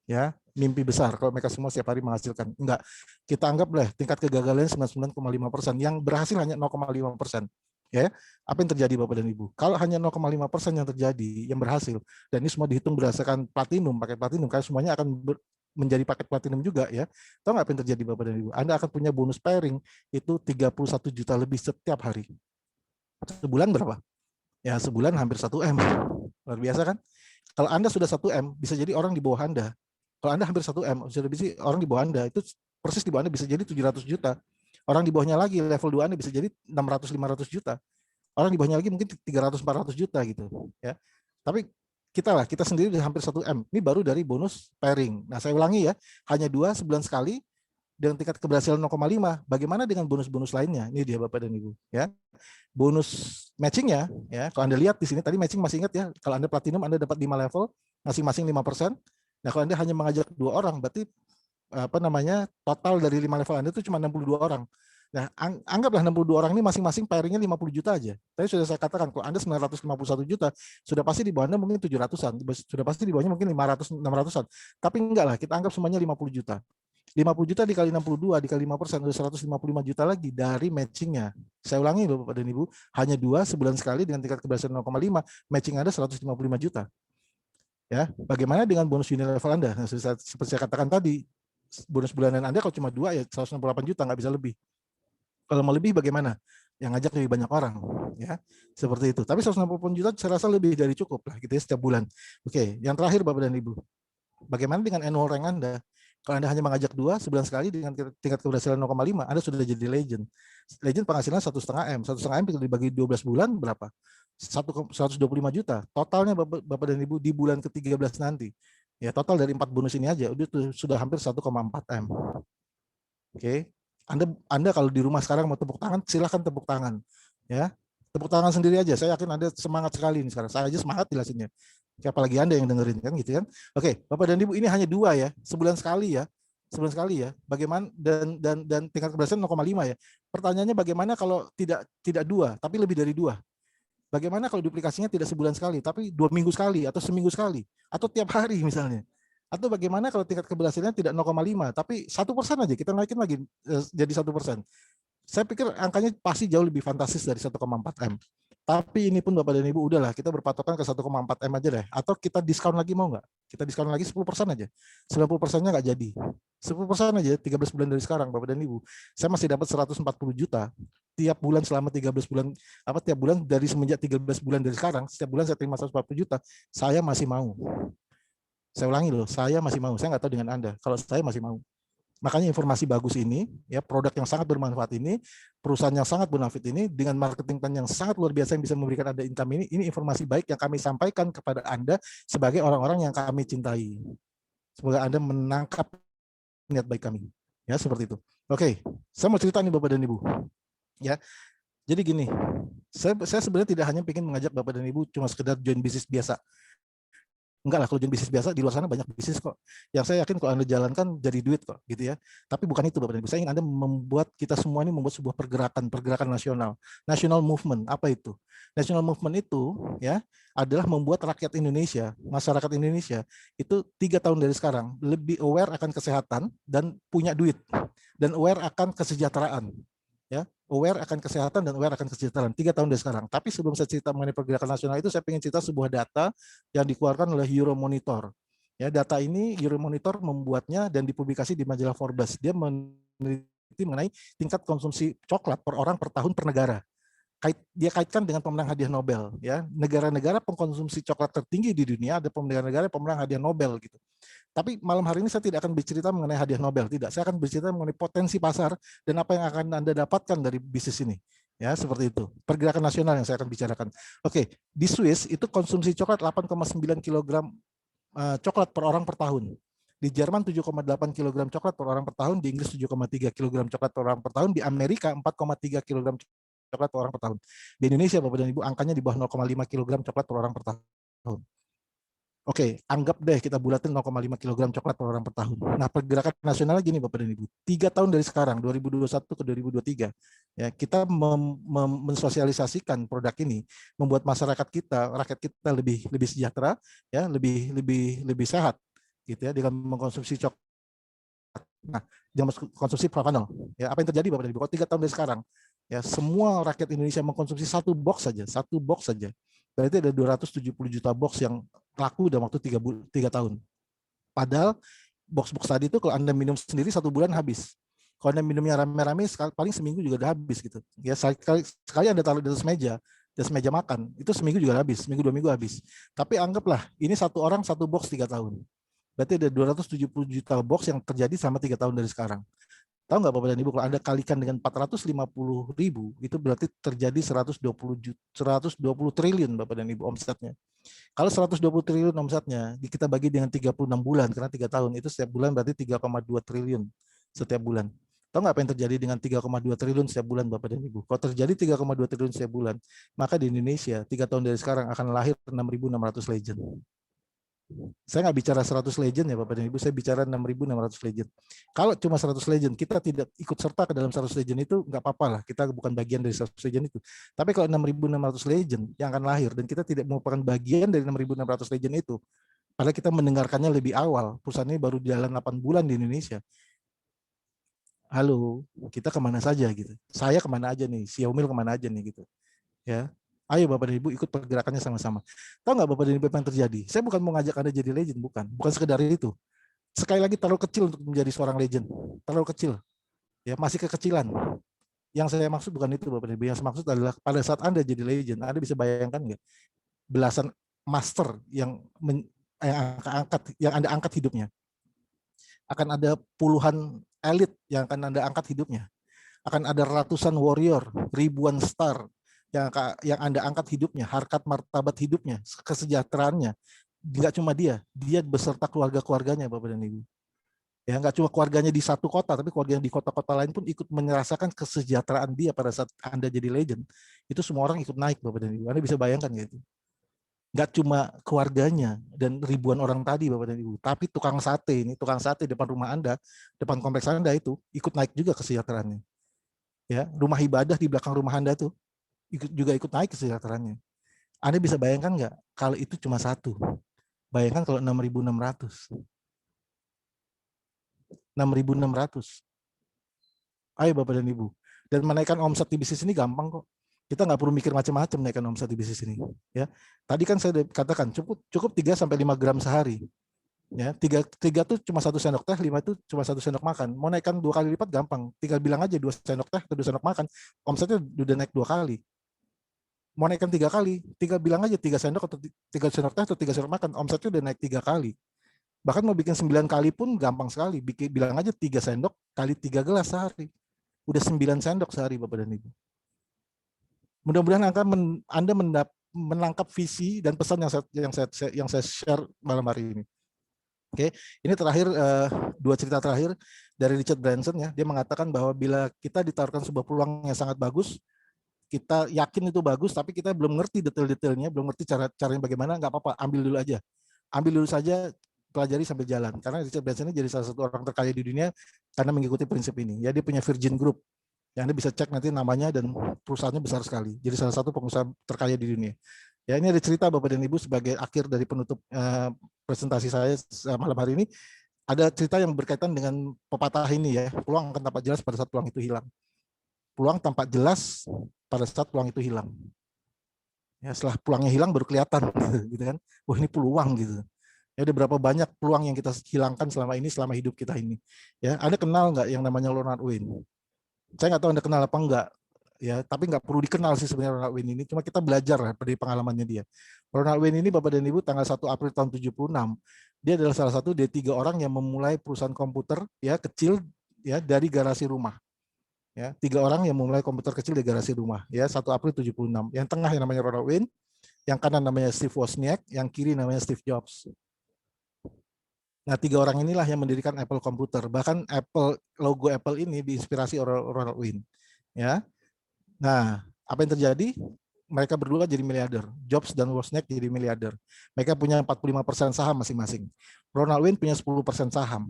Ya, mimpi besar kalau mereka semua setiap hari menghasilkan. Enggak. Kita anggaplah tingkat kegagalannya 99,5%, yang berhasil hanya 0,5%. Ya, apa yang terjadi Bapak dan Ibu? Kalau hanya 0,5% yang terjadi, yang berhasil, dan ini semua dihitung berdasarkan platinum, paket platinum, karena semuanya akan menjadi paket platinum juga ya. Tahu nggak apa yang terjadi Bapak dan Ibu? Anda akan punya bonus pairing itu 31 juta lebih setiap hari. Sebulan berapa? Ya, sebulan hampir 1 M. Luar biasa kan? Kalau Anda sudah 1 M, bisa jadi orang di bawah Anda. Kalau Anda hampir 1 M, sudah bisa orang di bawah Anda, itu persis di bawah Anda bisa jadi 700 juta. Orang di bawahnya lagi, level 2 Anda bisa jadi 600-500 juta. Orang di bawahnya lagi mungkin 300-400 juta gitu. Ya. Tapi kita sendiri sudah hampir 1 M. Ini baru dari bonus pairing. Nah, saya ulangi ya, hanya 2 sebulan sekali, dengan tingkat keberhasilan 0,5. Bagaimana dengan bonus-bonus lainnya? Ini dia Bapak dan Ibu. Ya, bonus matchingnya, ya, kalau Anda lihat di sini tadi matching masih ingat ya, kalau Anda platinum Anda dapat 5 level, masing-masing 5%. Nah, kalau Anda hanya mengajak 2 orang, berarti total dari 5 level Anda itu cuma 62 orang. Nah, anggaplah 62 orang ini masing-masing pairingnya 50 juta aja. Tadi sudah saya katakan, kalau Anda 951 juta, sudah pasti di bawah Anda mungkin 700-an, sudah pasti di bawahnya mungkin 500-600-an. Tapi enggak lah, kita anggap semuanya 50 juta. 50 juta dikali 62 dikali 5% udah 155 juta lagi dari matchingnya. Saya ulangi loh Bapak dan Ibu, hanya 2 sebulan sekali dengan tingkat keberhasilan 0,5, matching Anda 155 juta. Ya, bagaimana dengan bonus unilevel Anda? Nah, seperti saya katakan tadi, bonus bulanan Anda kalau cuma 2 ya 168 juta, nggak bisa lebih. Kalau mau lebih bagaimana? Yang ngajak lebih banyak orang, ya, seperti itu. Tapi 168 juta saya rasa lebih dari cukup lah, gitu ya, setiap bulan. Oke, yang terakhir Bapak dan Ibu, bagaimana dengan annual rank Anda? Kalau Anda hanya mengajak 2 sebulan sekali dengan tingkat keberhasilan 0,5, Anda sudah jadi legend. Legend penghasilan 1,5 M. 1,5 M dibagi 12 bulan berapa? 125 juta. Totalnya Bapak dan Ibu di bulan ke-13 nanti. Ya, total dari 4 bonus ini aja udah sudah hampir 1,4 M. Oke. Anda kalau di rumah sekarang mau tepuk tangan, silahkan tepuk tangan. Ya, tepuk tangan sendiri aja. Saya yakin Anda semangat sekali ini sekarang. Saya aja semangat jelasinnya. Apalagi Anda yang dengerin kan gitu kan. Oke, Bapak dan Ibu, ini hanya 2 ya, sebulan sekali ya. Sebulan sekali ya. Bagaimana dan tingkat keberhasilan 0,5 ya. Pertanyaannya bagaimana kalau tidak 2, tapi lebih dari 2? Bagaimana kalau duplikasinya tidak sebulan sekali, tapi 2 minggu sekali atau seminggu sekali atau tiap hari misalnya? Atau bagaimana kalau tingkat keberhasilannya tidak 0,5, tapi 1% aja kita naikin lagi jadi 1%. Saya pikir angkanya pasti jauh lebih fantastis dari 1,4 M. Tapi ini pun Bapak dan Ibu, udahlah kita berpatokan ke 1,4 M aja deh. Atau kita diskon lagi, mau nggak? Kita diskon lagi 10% aja. 90%-nya nggak jadi. 10% aja 13 bulan dari sekarang Bapak dan Ibu. Saya masih dapat 140 juta tiap bulan selama 13 bulan, tiap bulan dari semenjak 13 bulan dari sekarang, setiap bulan saya terima 140 juta, saya masih mau. Saya ulangi loh, saya masih mau. Saya nggak tahu dengan Anda. Kalau saya masih mau. Makanya informasi bagus ini, ya produk yang sangat bermanfaat ini, perusahaan yang sangat bonafit ini, dengan marketing plan yang sangat luar biasa yang bisa memberikan Anda income ini informasi baik yang kami sampaikan kepada Anda sebagai orang-orang yang kami cintai. Semoga Anda menangkap niat baik kami. Ya, seperti itu. Oke, saya mau cerita nih Bapak dan Ibu. Ya, jadi gini, saya sebenarnya tidak hanya ingin mengajak Bapak dan Ibu cuma sekedar join bisnis biasa. Enggak lah, kalau join bisnis biasa di luar sana banyak bisnis kok. Yang saya yakin kalau Anda jalankan jadi duit kok, gitu ya. Tapi bukan itu Bapak dan Ibu. Saya ingin Anda membuat kita semua ini membuat sebuah pergerakan nasional. National movement, apa itu? National movement itu ya adalah membuat rakyat Indonesia, masyarakat Indonesia itu 3 tahun dari sekarang lebih aware akan kesehatan dan punya duit dan aware akan kesejahteraan. Ya, aware akan kesehatan dan aware akan kesejahteraan 3 tahun dari sekarang. Tapi sebelum saya cerita mengenai pergerakan nasional itu, saya ingin cerita sebuah data yang dikeluarkan oleh Euromonitor. Ya, data ini Euromonitor membuatnya dan dipublikasi di majalah Forbes. Dia meneliti mengenai tingkat konsumsi coklat per orang per tahun per negara. Dia kaitkan dengan pemenang hadiah Nobel. Ya, negara-negara pengkonsumsi coklat tertinggi di dunia ada negara-negara pemenang hadiah Nobel gitu. Tapi malam hari ini saya tidak akan bercerita mengenai hadiah Nobel, tidak. Saya akan bercerita mengenai potensi pasar dan apa yang akan Anda dapatkan dari bisnis ini. Ya, seperti itu. Pergerakan nasional yang saya akan bicarakan. Oke, di Swiss itu konsumsi coklat 8,9 kg coklat per orang per tahun. Di Jerman 7,8 kg coklat per orang per tahun, di Inggris 7,3 kg coklat per orang per tahun, di Amerika 4,3 kg coklat per orang per tahun. Di Indonesia Bapak dan Ibu angkanya di bawah 0,5 kg coklat per orang per tahun. Oke, anggap deh kita bulatin 0,5 kg coklat per orang per tahun. Nah, pergerakan nasional gini Bapak dan Ibu. 3 tahun dari sekarang, 2021 ke 2023, ya, kita mensosialisasikan produk ini, membuat masyarakat kita, rakyat kita lebih sejahtera, ya, lebih sehat, gitu ya, dengan mengkonsumsi coklat. Nah, jangan konsumsi prapanol. Ya, apa yang terjadi Bapak dan Ibu? Kalau 3 tahun dari sekarang, ya, semua rakyat Indonesia mengkonsumsi satu box saja. Berarti ada 270 juta box yang laku dalam waktu 3 tahun. Padahal box-box tadi itu kalau Anda minum sendiri 1 bulan habis. Kalau Anda minumnya rame-rame paling seminggu juga udah habis gitu. Ya, sekali Anda taruh di atas meja makan, itu seminggu juga habis, seminggu 2 minggu habis. Tapi anggaplah ini satu orang 1 box 3 tahun. Berarti ada 270 juta box yang terjadi selama 3 tahun dari sekarang. Tahu nggak Bapak dan Ibu, kalau Anda kalikan dengan 450.000, itu berarti terjadi 120 triliun Bapak dan Ibu omsetnya. Kalau 120 triliun omsetnya, kita bagi dengan 36 bulan, karena 3 tahun, itu setiap bulan berarti 3,2 triliun setiap bulan. Tahu nggak apa yang terjadi dengan 3,2 triliun setiap bulan Bapak dan Ibu? Kalau terjadi 3,2 triliun setiap bulan, maka di Indonesia 3 tahun dari sekarang akan lahir 6.600 legend. Saya nggak bicara 100 legend ya Bapak dan Ibu, saya bicara 6.600 legend. Kalau cuma 100 legend, kita tidak ikut serta ke dalam 100 legend itu nggak apa-apa lah, kita bukan bagian dari 100 legend itu. Tapi kalau 6.600 legend yang akan lahir dan kita tidak merupakan bagian dari 6.600 legend itu, padahal kita mendengarkannya lebih awal, perusahaan ini baru jalan 8 bulan di Indonesia. Halo, kita kemana saja gitu? Saya kemana aja nih? Xiaomi kemana aja nih gitu? Ya. Ayo Bapak dan Ibu ikut pergerakannya sama-sama. Tahu nggak Bapak dan Ibu apa yang terjadi? Saya bukan mau ngajak Anda jadi legend, bukan sekedar itu. Sekali lagi terlalu kecil untuk menjadi seorang legend, terlalu kecil, ya masih kekecilan. Yang saya maksud bukan itu Bapak dan Ibu, yang saya maksud adalah pada saat Anda jadi legend, Anda bisa bayangkan nggak belasan master yang Anda angkat hidupnya. akan ada puluhan elit yang akan Anda angkat hidupnya. Akan ada ratusan warrior, ribuan star yang Anda angkat hidupnya, harkat martabat hidupnya, kesejahteraannya. Nggak cuma dia beserta keluarga-keluarganya, Bapak dan Ibu. Ya, nggak cuma keluarganya di satu kota, tapi keluarga yang di kota-kota lain pun ikut merasakan kesejahteraan dia pada saat Anda jadi legend. Itu semua orang ikut naik, Bapak dan Ibu. Anda bisa bayangkan gitu. Nggak cuma keluarganya dan ribuan orang tadi, Bapak dan Ibu, tapi tukang sate depan rumah Anda, depan kompleks Anda itu ikut naik juga kesejahteraannya. Ya, rumah ibadah di belakang rumah Anda tuh juga ikut naik kesejahteraannya. Anda bisa bayangkan nggak kalau itu cuma satu? Bayangkan kalau 6.600. 6.600. Ayo Bapak dan Ibu. Dan menaikkan omset di bisnis ini gampang kok. Kita nggak perlu mikir macam-macam menaikkan omset di bisnis ini. Ya, tadi kan saya katakan cukup 3-5 gram sehari. Ya, tiga tuh cuma 1 sendok teh, 5 itu cuma 1 sendok makan. Mau naikkan 2 kali lipat gampang. Tinggal bilang aja 2 sendok teh atau 2 sendok makan, omsetnya udah naik 2 kali. Mau naikkan 3 kali, tinggal bilang aja 3 sendok atau 3 sendok teh atau 3 sendok makan, omsetnya udah naik 3 kali. Bahkan mau bikin 9 kali pun gampang sekali. Bilang aja 3 sendok kali 3 gelas sehari. Udah 9 sendok sehari, Bapak dan Ibu. Mudah-mudahan Anda menangkap visi dan pesan yang saya share malam hari ini. Oke, ini terakhir 2 cerita terakhir dari Richard Branson ya. Dia mengatakan bahwa bila kita ditawarkan sebuah peluang yang sangat bagus, kita yakin itu bagus, tapi kita belum ngerti detail-detailnya, belum ngerti caranya bagaimana, nggak apa-apa, ambil dulu aja. Ambil dulu saja, pelajari sambil jalan. Karena Richard Branson ini jadi salah satu orang terkaya di dunia karena mengikuti prinsip ini. Ya, dia punya Virgin Group. Ya, Anda bisa cek nanti namanya dan perusahaannya besar sekali. Jadi salah satu pengusaha terkaya di dunia. Ya, ini ada cerita Bapak dan Ibu sebagai akhir dari penutup presentasi saya malam hari ini. Ada cerita yang berkaitan dengan pepatah ini ya, peluang akan tampak jelas pada saat peluang itu hilang. Peluang tampak jelas pada saat peluang itu hilang. Ya, setelah peluangnya hilang baru kelihatan gitu kan. Wah, ini peluang gitu. Ya, ada berapa banyak peluang yang kita hilangkan selama hidup kita ini. Ya, Anda kenal nggak yang namanya Ronald Wayne? Saya nggak tahu Anda kenal apa enggak. Ya, tapi nggak perlu dikenal sih sebenarnya Ronald Wayne ini. Cuma kita belajar dari pengalamannya dia. Ronald Wayne ini Bapak dan Ibu tanggal 1 April tahun 76. Dia adalah salah satu dari 3 orang yang memulai perusahaan komputer ya kecil ya dari garasi rumah. Ya, 3 orang yang memulai komputer kecil di garasi rumah. Ya, 1 April 76. Yang tengah yang namanya Ronald Wayne, yang kanan namanya Steve Wozniak, yang kiri namanya Steve Jobs. Nah, 3 orang inilah yang mendirikan Apple Computer. Bahkan logo Apple ini diinspirasi oleh Ronald Wayne. Ya. Nah, apa yang terjadi? Mereka berdua jadi miliarder. Jobs dan Wozniak jadi miliarder. Mereka punya 45% saham masing-masing. Ronald Wayne punya 10% saham.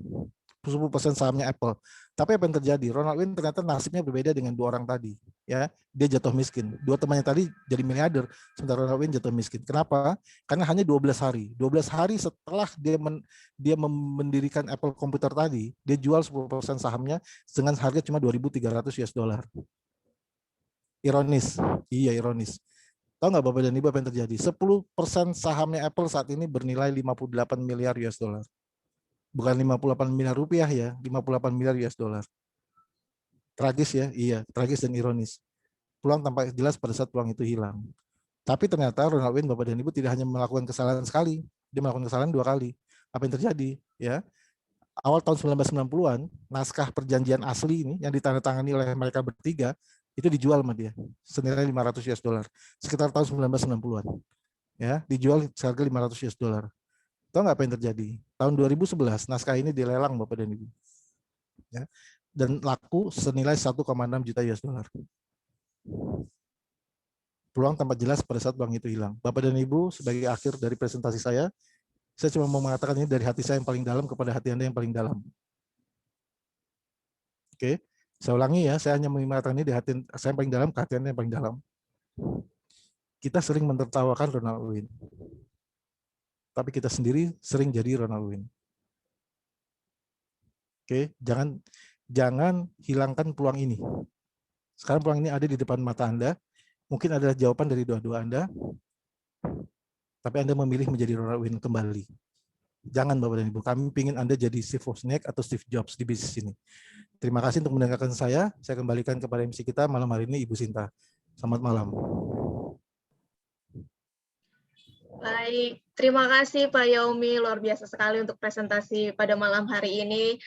10% sahamnya Apple. Tapi apa yang terjadi? Ronald Wayne ternyata nasibnya berbeda dengan 2 orang tadi. Ya, dia jatuh miskin. 2 temannya tadi jadi miliarder, sementara Ronald Wayne jatuh miskin. Kenapa? Karena hanya 12 hari. 12 hari setelah dia mendirikan Apple Computer tadi, dia jual 10% sahamnya dengan harga cuma 2.300 US dollar. Ironis. Iya, ironis. Tahu nggak Bapak dan Ibu apa yang terjadi? 10% sahamnya Apple saat ini bernilai 58 miliar US dollar. Bukan 58 miliar rupiah ya, 58 miliar US dollar. Tragis ya, iya, tragis dan ironis. Peluang tampak jelas pada saat peluang itu hilang. Tapi ternyata Ronald Wayne, Bapak dan Ibu, tidak hanya melakukan kesalahan sekali, dia melakukan kesalahan 2 kali. Apa yang terjadi? Ya, awal tahun 1990-an, naskah perjanjian asli ini yang ditandatangani oleh mereka bertiga itu dijual sama dia senilai 500 US dollar sekitar tahun 1990-an. Ya, dijual seharga 500 US dollar. Tahu nggak apa yang terjadi? Tahun 2011 naskah ini dilelang Bapak dan Ibu. Ya, dan laku senilai 1,6 juta US dollar. Peluang tampak jelas pada saat peluang itu hilang. Bapak dan Ibu, sebagai akhir dari presentasi saya cuma mau mengatakan ini dari hati saya yang paling dalam kepada hati Anda yang paling dalam. Oke, saya ulangi ya, saya hanya mengatakan ini di hati saya yang paling dalam, ke hati Anda yang paling dalam. Kita sering menertawakan Ronald Wayne, tapi kita sendiri sering jadi Ronald Wayne. Oke, jangan hilangkan peluang ini. Sekarang peluang ini ada di depan mata Anda. Mungkin adalah jawaban dari doa-doa Anda, tapi Anda memilih menjadi Ronald Wayne kembali. Jangan Bapak dan Ibu, kami ingin Anda jadi Steve Wozniak atau Steve Jobs di bisnis ini. Terima kasih untuk mendengarkan saya. Saya kembalikan kepada MC kita malam hari ini, Ibu Sinta. Selamat malam. Baik, terima kasih Pak Yaumi, luar biasa sekali untuk presentasi pada malam hari ini.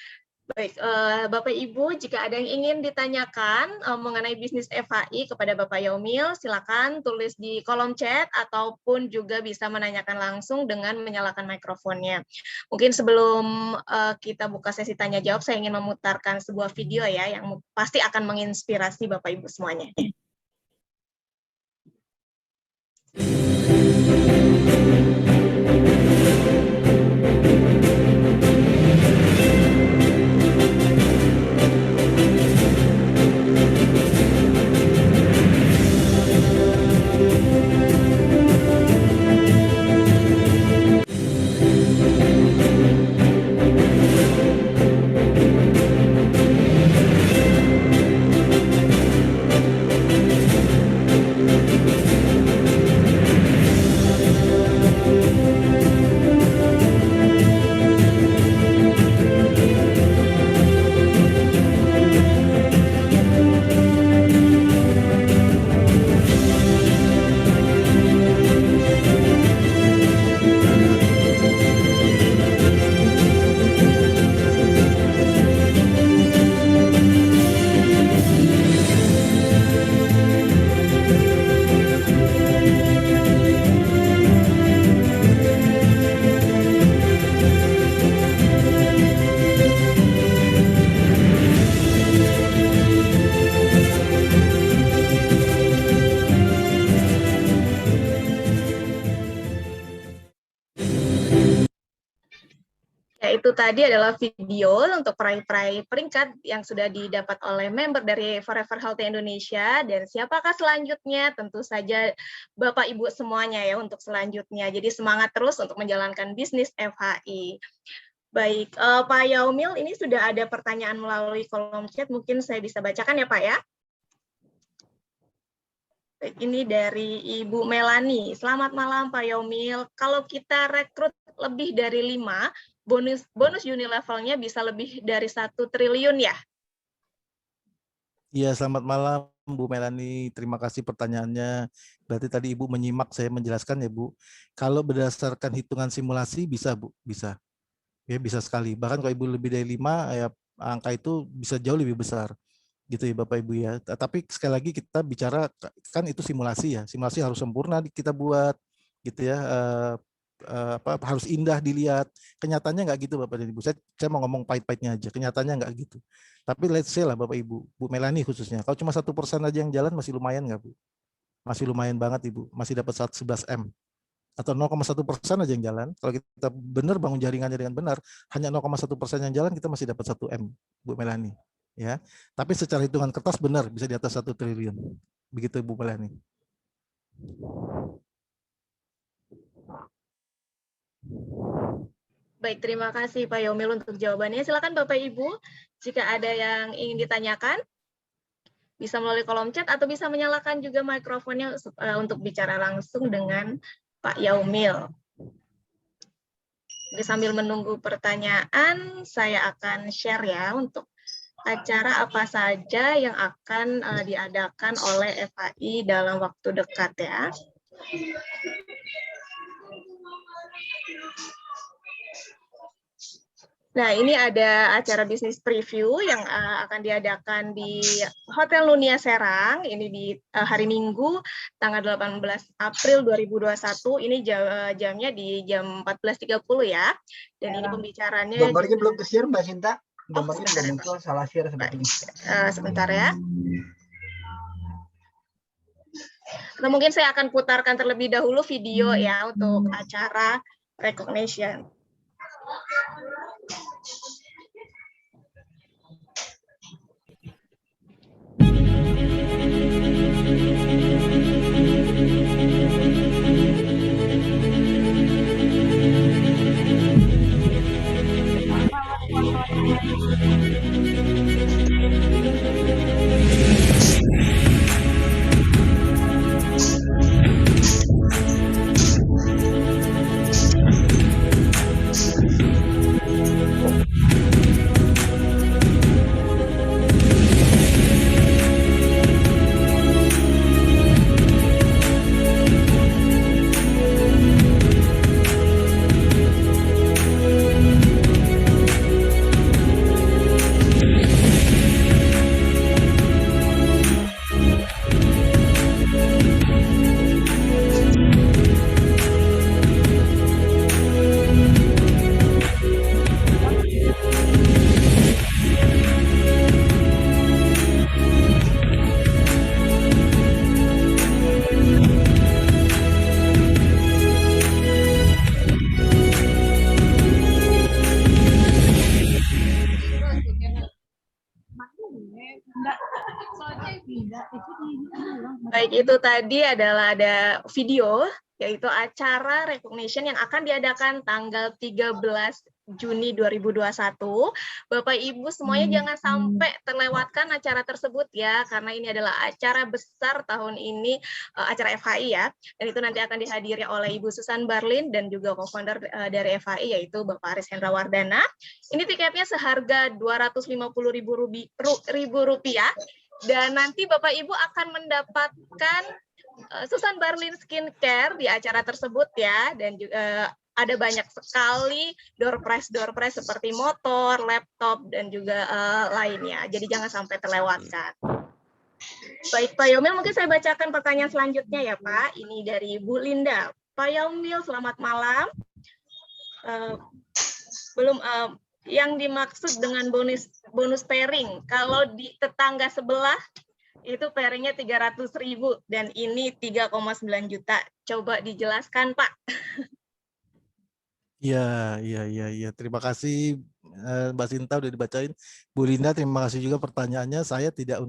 Baik, Bapak Ibu, jika ada yang ingin ditanyakan mengenai bisnis FHI kepada Bapak Yaumil, silakan tulis di kolom chat ataupun juga bisa menanyakan langsung dengan menyalakan mikrofonnya. Mungkin sebelum kita buka sesi tanya jawab, saya ingin memutarkan sebuah video ya yang pasti akan menginspirasi Bapak Ibu semuanya. Ya, itu tadi adalah video untuk peraih-peraih peringkat yang sudah didapat oleh member dari Forever Healthy Indonesia. Dan siapakah selanjutnya? Tentu saja Bapak Ibu semuanya ya untuk selanjutnya. Jadi semangat terus untuk menjalankan bisnis FHI. Baik, Pak Yaumil, ini sudah ada pertanyaan melalui kolom chat. Mungkin saya bisa bacakan ya Pak ya. Baik, ini dari Ibu Melani. Selamat malam Pak Yaumil. Kalau kita rekrut lebih dari 5, bonus unilevelnya bisa lebih dari 1 triliun ya? Iya, selamat malam Bu Melani. Terima kasih pertanyaannya. Berarti tadi Ibu menyimak saya menjelaskan ya Bu. Kalau berdasarkan hitungan simulasi bisa Bu, bisa. Ya bisa sekali. Bahkan kalau Ibu lebih dari 5, ya angka itu bisa jauh lebih besar. Gitu ya Bapak Ibu ya. Tapi sekali lagi kita bicara kan itu simulasi ya. Simulasi harus sempurna kita buat gitu ya. Harus indah dilihat. Kenyataannya nggak gitu Bapak dan Ibu. Saya mau ngomong pahit-pahitnya aja. Kenyataannya nggak gitu. Tapi let's say lah Bapak Ibu, Bu Melani khususnya. Kalau cuma 1% aja yang jalan masih lumayan nggak Bu? Masih lumayan banget Ibu. Masih dapat 11 M. Atau 0,1% aja yang jalan. Kalau kita benar bangun jaringannya dengan benar, hanya 0,1% yang jalan kita masih dapat 1 M, Bu Melani. Ya, tapi secara hitungan kertas benar bisa di atas 1 triliun. Begitu Bu Melani. Baik, terima kasih Pak Yaumil untuk jawabannya. Silakan Bapak Ibu, jika ada yang ingin ditanyakan, bisa melalui kolom chat atau bisa menyalakan juga mikrofonnya untuk bicara langsung dengan Pak Yaumil. Jadi sambil menunggu pertanyaan, saya akan share ya untuk acara apa saja yang akan diadakan oleh FHI dalam waktu dekat ya. Nah, ini ada acara bisnis preview yang akan diadakan di Hotel Lunia Serang, ini di hari Minggu, tanggal 18 April 2021, ini jamnya di jam 14.30 ya, dan ini pembicaranya... Gambarnya belum ke-share Mbak Sinta? Gambarnya belum muncul, salah share sepertinya. Sebentar ya. Atau mungkin saya akan putarkan terlebih dahulu video ya untuk acara recognition. Baik, itu tadi adalah ada video, yaitu acara recognition yang akan diadakan tanggal 13 Juni 2021. Bapak Ibu semuanya jangan sampai terlewatkan acara tersebut ya, karena ini adalah acara besar tahun ini, acara FHI ya. Dan itu nanti akan dihadiri oleh Ibu Susan Barlin dan juga co-founder dari FHI, yaitu Bapak Aris Hendra Wardana. Ini tiketnya seharga Rp250.000. Dan nanti Bapak Ibu akan mendapatkan Susan Barlin Skincare di acara tersebut ya, dan juga ada banyak sekali door prize seperti motor, laptop, dan juga lainnya. Jadi jangan sampai terlewatkan. Baik Pak Yaumil, mungkin saya bacakan pertanyaan selanjutnya ya Pak. Ini dari Bu Linda. Pak Yaumil, selamat malam. Yang dimaksud dengan bonus pairing, kalau di tetangga sebelah itu pairingnya 300.000 dan ini 3,9 juta. Coba dijelaskan, Pak. Iya. Terima kasih Mbak Sinta udah dibacain. Bu Linda, terima kasih juga pertanyaannya. Saya tidak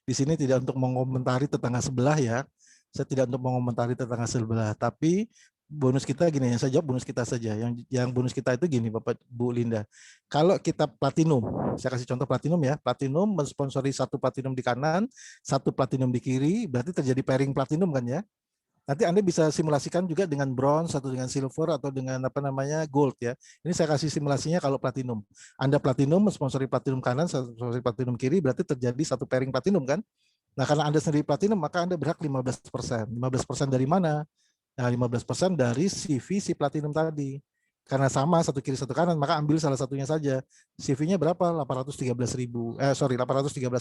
di sini tidak untuk mengomentari tetangga sebelah ya. Saya tidak untuk mengomentari tetangga sebelah, tapi bonus kita gini, yang saya jawab bonus kita saja. Yang bonus kita itu gini, Bapak Bu Linda. Kalau kita platinum, saya kasih contoh platinum ya. Platinum mensponsori satu platinum di kanan, satu platinum di kiri, berarti terjadi pairing platinum kan ya. Nanti Anda bisa simulasikan juga dengan bronze atau dengan silver atau dengan gold ya. Ini saya kasih simulasinya kalau platinum. Anda platinum mensponsori platinum kanan, sponsori platinum kiri, berarti terjadi satu pairing platinum kan. Nah, karena Anda sendiri platinum, maka Anda berhak 15%. 15% dari mana? Nah, 15% dari CV si platinum tadi. Karena sama satu kiri satu kanan, maka ambil salah satunya saja. CV-nya berapa? 813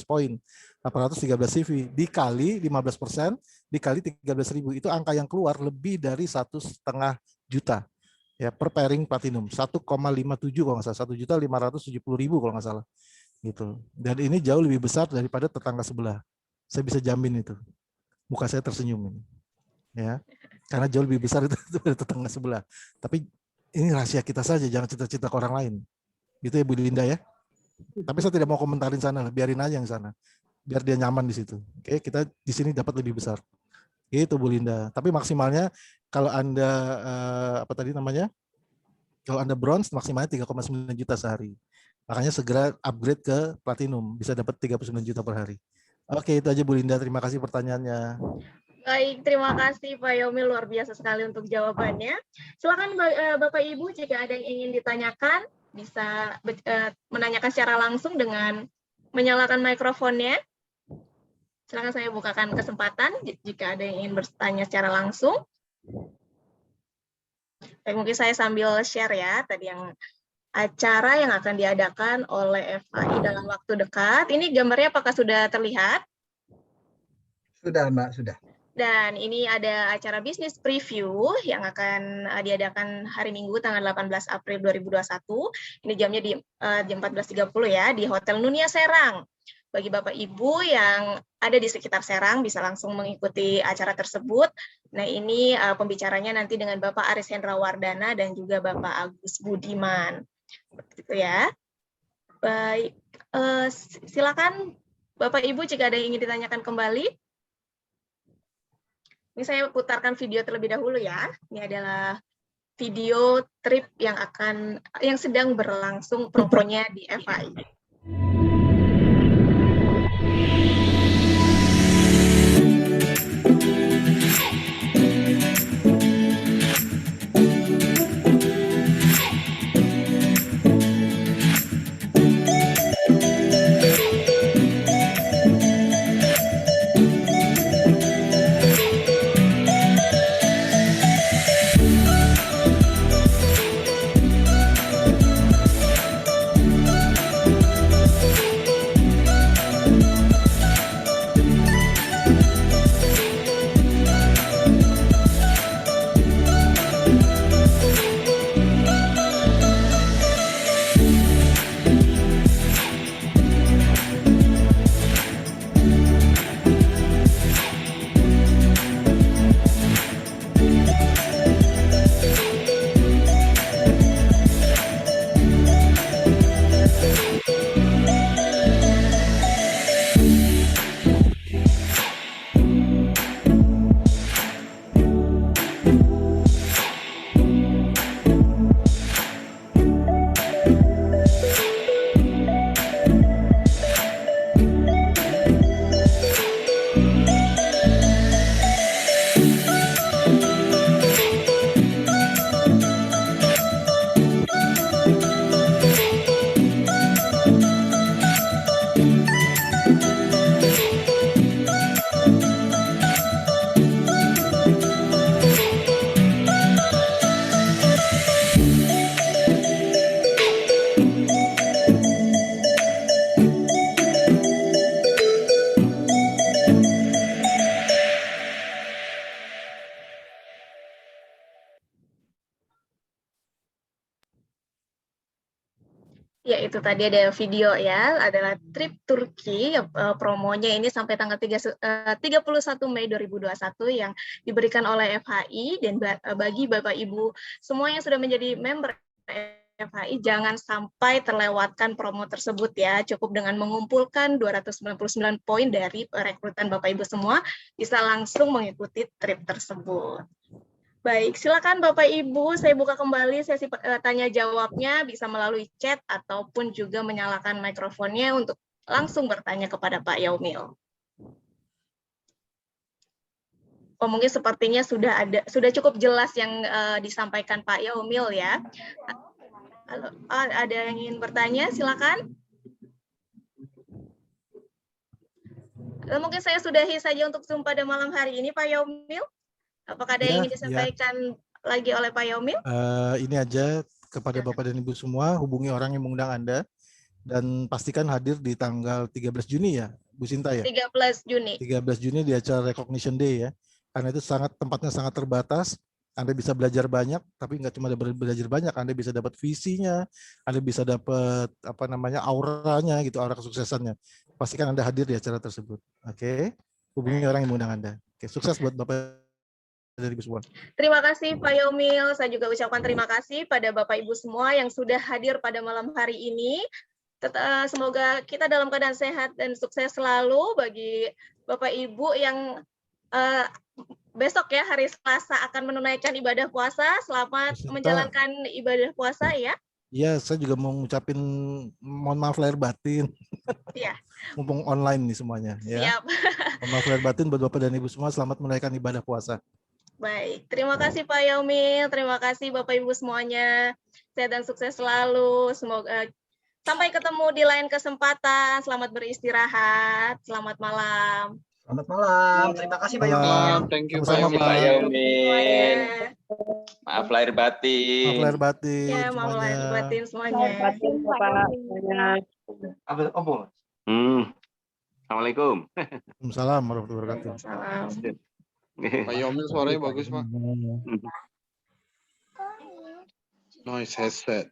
poin. 813 CV dikali 15% dikali 13.000, itu angka yang keluar lebih dari 1,5 juta ya per pairing platinum. 1,57 kalau nggak salah, 1.570.000 kalau nggak salah gitu. Dan ini jauh lebih besar daripada tetangga sebelah. Saya bisa jamin itu. Muka saya tersenyum ini. Ya. Karena jauh lebih besar itu dari tetangga sebelah. Tapi ini rahasia kita saja, jangan cerita-cerita ke orang lain. Gitu ya Bu Linda ya. Tapi saya tidak mau komentarin sana, biarin aja yang sana. Biar dia nyaman di situ. Oke, kita di sini dapat lebih besar. Gitu Bu Linda. Tapi maksimalnya kalau Anda kalau Anda bronze maksimalnya 3,9 juta sehari. Makanya segera upgrade ke platinum, bisa dapat 39 juta per hari. Oke, itu aja Bu Linda. Terima kasih pertanyaannya. Baik, terima kasih Pak Yaumil, luar biasa sekali untuk jawabannya. Silakan Bapak Ibu, jika ada yang ingin ditanyakan, bisa menanyakan secara langsung dengan menyalakan mikrofonnya. Silakan saya bukakan kesempatan jika ada yang ingin bertanya secara langsung. Baik, mungkin saya sambil share ya, tadi yang acara yang akan diadakan oleh FHI dalam waktu dekat. Ini gambarnya apakah sudah terlihat? Sudah, Mbak, sudah. Dan ini ada acara bisnis preview yang akan diadakan hari Minggu tanggal 18 April 2021. Ini jamnya di jam 14.30 ya, di Hotel Nunia Serang. Bagi Bapak Ibu yang ada di sekitar Serang bisa langsung mengikuti acara tersebut. Nah, ini pembicaranya nanti dengan Bapak Aris Hendra Wardana dan juga Bapak Agus Budiman. Begitu ya. Baik, silakan Bapak Ibu jika ada yang ingin ditanyakan kembali. Ini saya putarkan video terlebih dahulu ya. Ini adalah video trip yang sedang berlangsung promonya di FHI. Ya, itu tadi ada video ya, adalah trip Turki, promonya ini sampai tanggal 31 Mei 2021 yang diberikan oleh FHI, dan bagi Bapak Ibu semua yang sudah menjadi member FHI, jangan sampai terlewatkan promo tersebut ya. Cukup dengan mengumpulkan 299 poin dari rekrutan Bapak Ibu semua, bisa langsung mengikuti trip tersebut. Baik, silakan Bapak Ibu, saya buka kembali sesi tanya jawabnya, bisa melalui chat ataupun juga menyalakan mikrofonnya untuk langsung bertanya kepada Pak Yaumil. Oh, mungkin sepertinya sudah cukup jelas yang disampaikan Pak Yaumil ya. Halo, ada yang ingin bertanya? Silakan. Mungkin saya sudahi saja untuk Zoom pada malam hari ini, Pak Yaumil. Apakah ada yang ingin disampaikan lagi oleh Pak Yaumil? Ini aja kepada Bapak dan Ibu semua, hubungi orang yang mengundang Anda dan pastikan hadir di tanggal 13 Juni ya, Bu Sinta ya? 13 Juni. 13 Juni di acara Recognition Day ya. Karena itu tempatnya sangat terbatas. Anda bisa belajar banyak, tapi nggak cuma belajar banyak, Anda bisa dapat visinya, Anda bisa dapat auranya gitu, aura kesuksesannya. Pastikan Anda hadir di acara tersebut. Oke. Hubungi orang yang mengundang Anda. Oke, sukses buat Bapak dan Ibu semua. Terima kasih Pak Yaumil. Saya juga ucapkan terima kasih pada Bapak Ibu semua yang sudah hadir pada malam hari ini. Semoga kita dalam keadaan sehat dan sukses selalu. Bagi Bapak Ibu yang besok ya, hari Selasa, akan menunaikan ibadah puasa. Selamat menjalankan ibadah puasa ya. Iya, saya juga mau ngucapin mohon maaf lahir batin. Iya. Mumpung online nih semuanya. Ya. Siap. Mohon maaf lahir batin buat Bapak dan Ibu semua. Selamat menunaikan ibadah puasa. Baik, terima kasih Pak Yaumil. Terima kasih Bapak Ibu semuanya. Sehat dan sukses selalu. Semoga sampai ketemu di lain kesempatan. Selamat beristirahat. Selamat malam. Selamat malam. Terima kasih Pak Yaumil. Thank you Sama-sama, Pak Pak. Yaumil. Maaf lahir batin. Maaf lahir batin Ya, maaf semuanya. lahir batin semuanya. Assalamualaikum. Waalaikumsalam warahmatullahi wabarakatuh. Salam. Pak Yaumil suaranya bagus, Pak. Nice headset.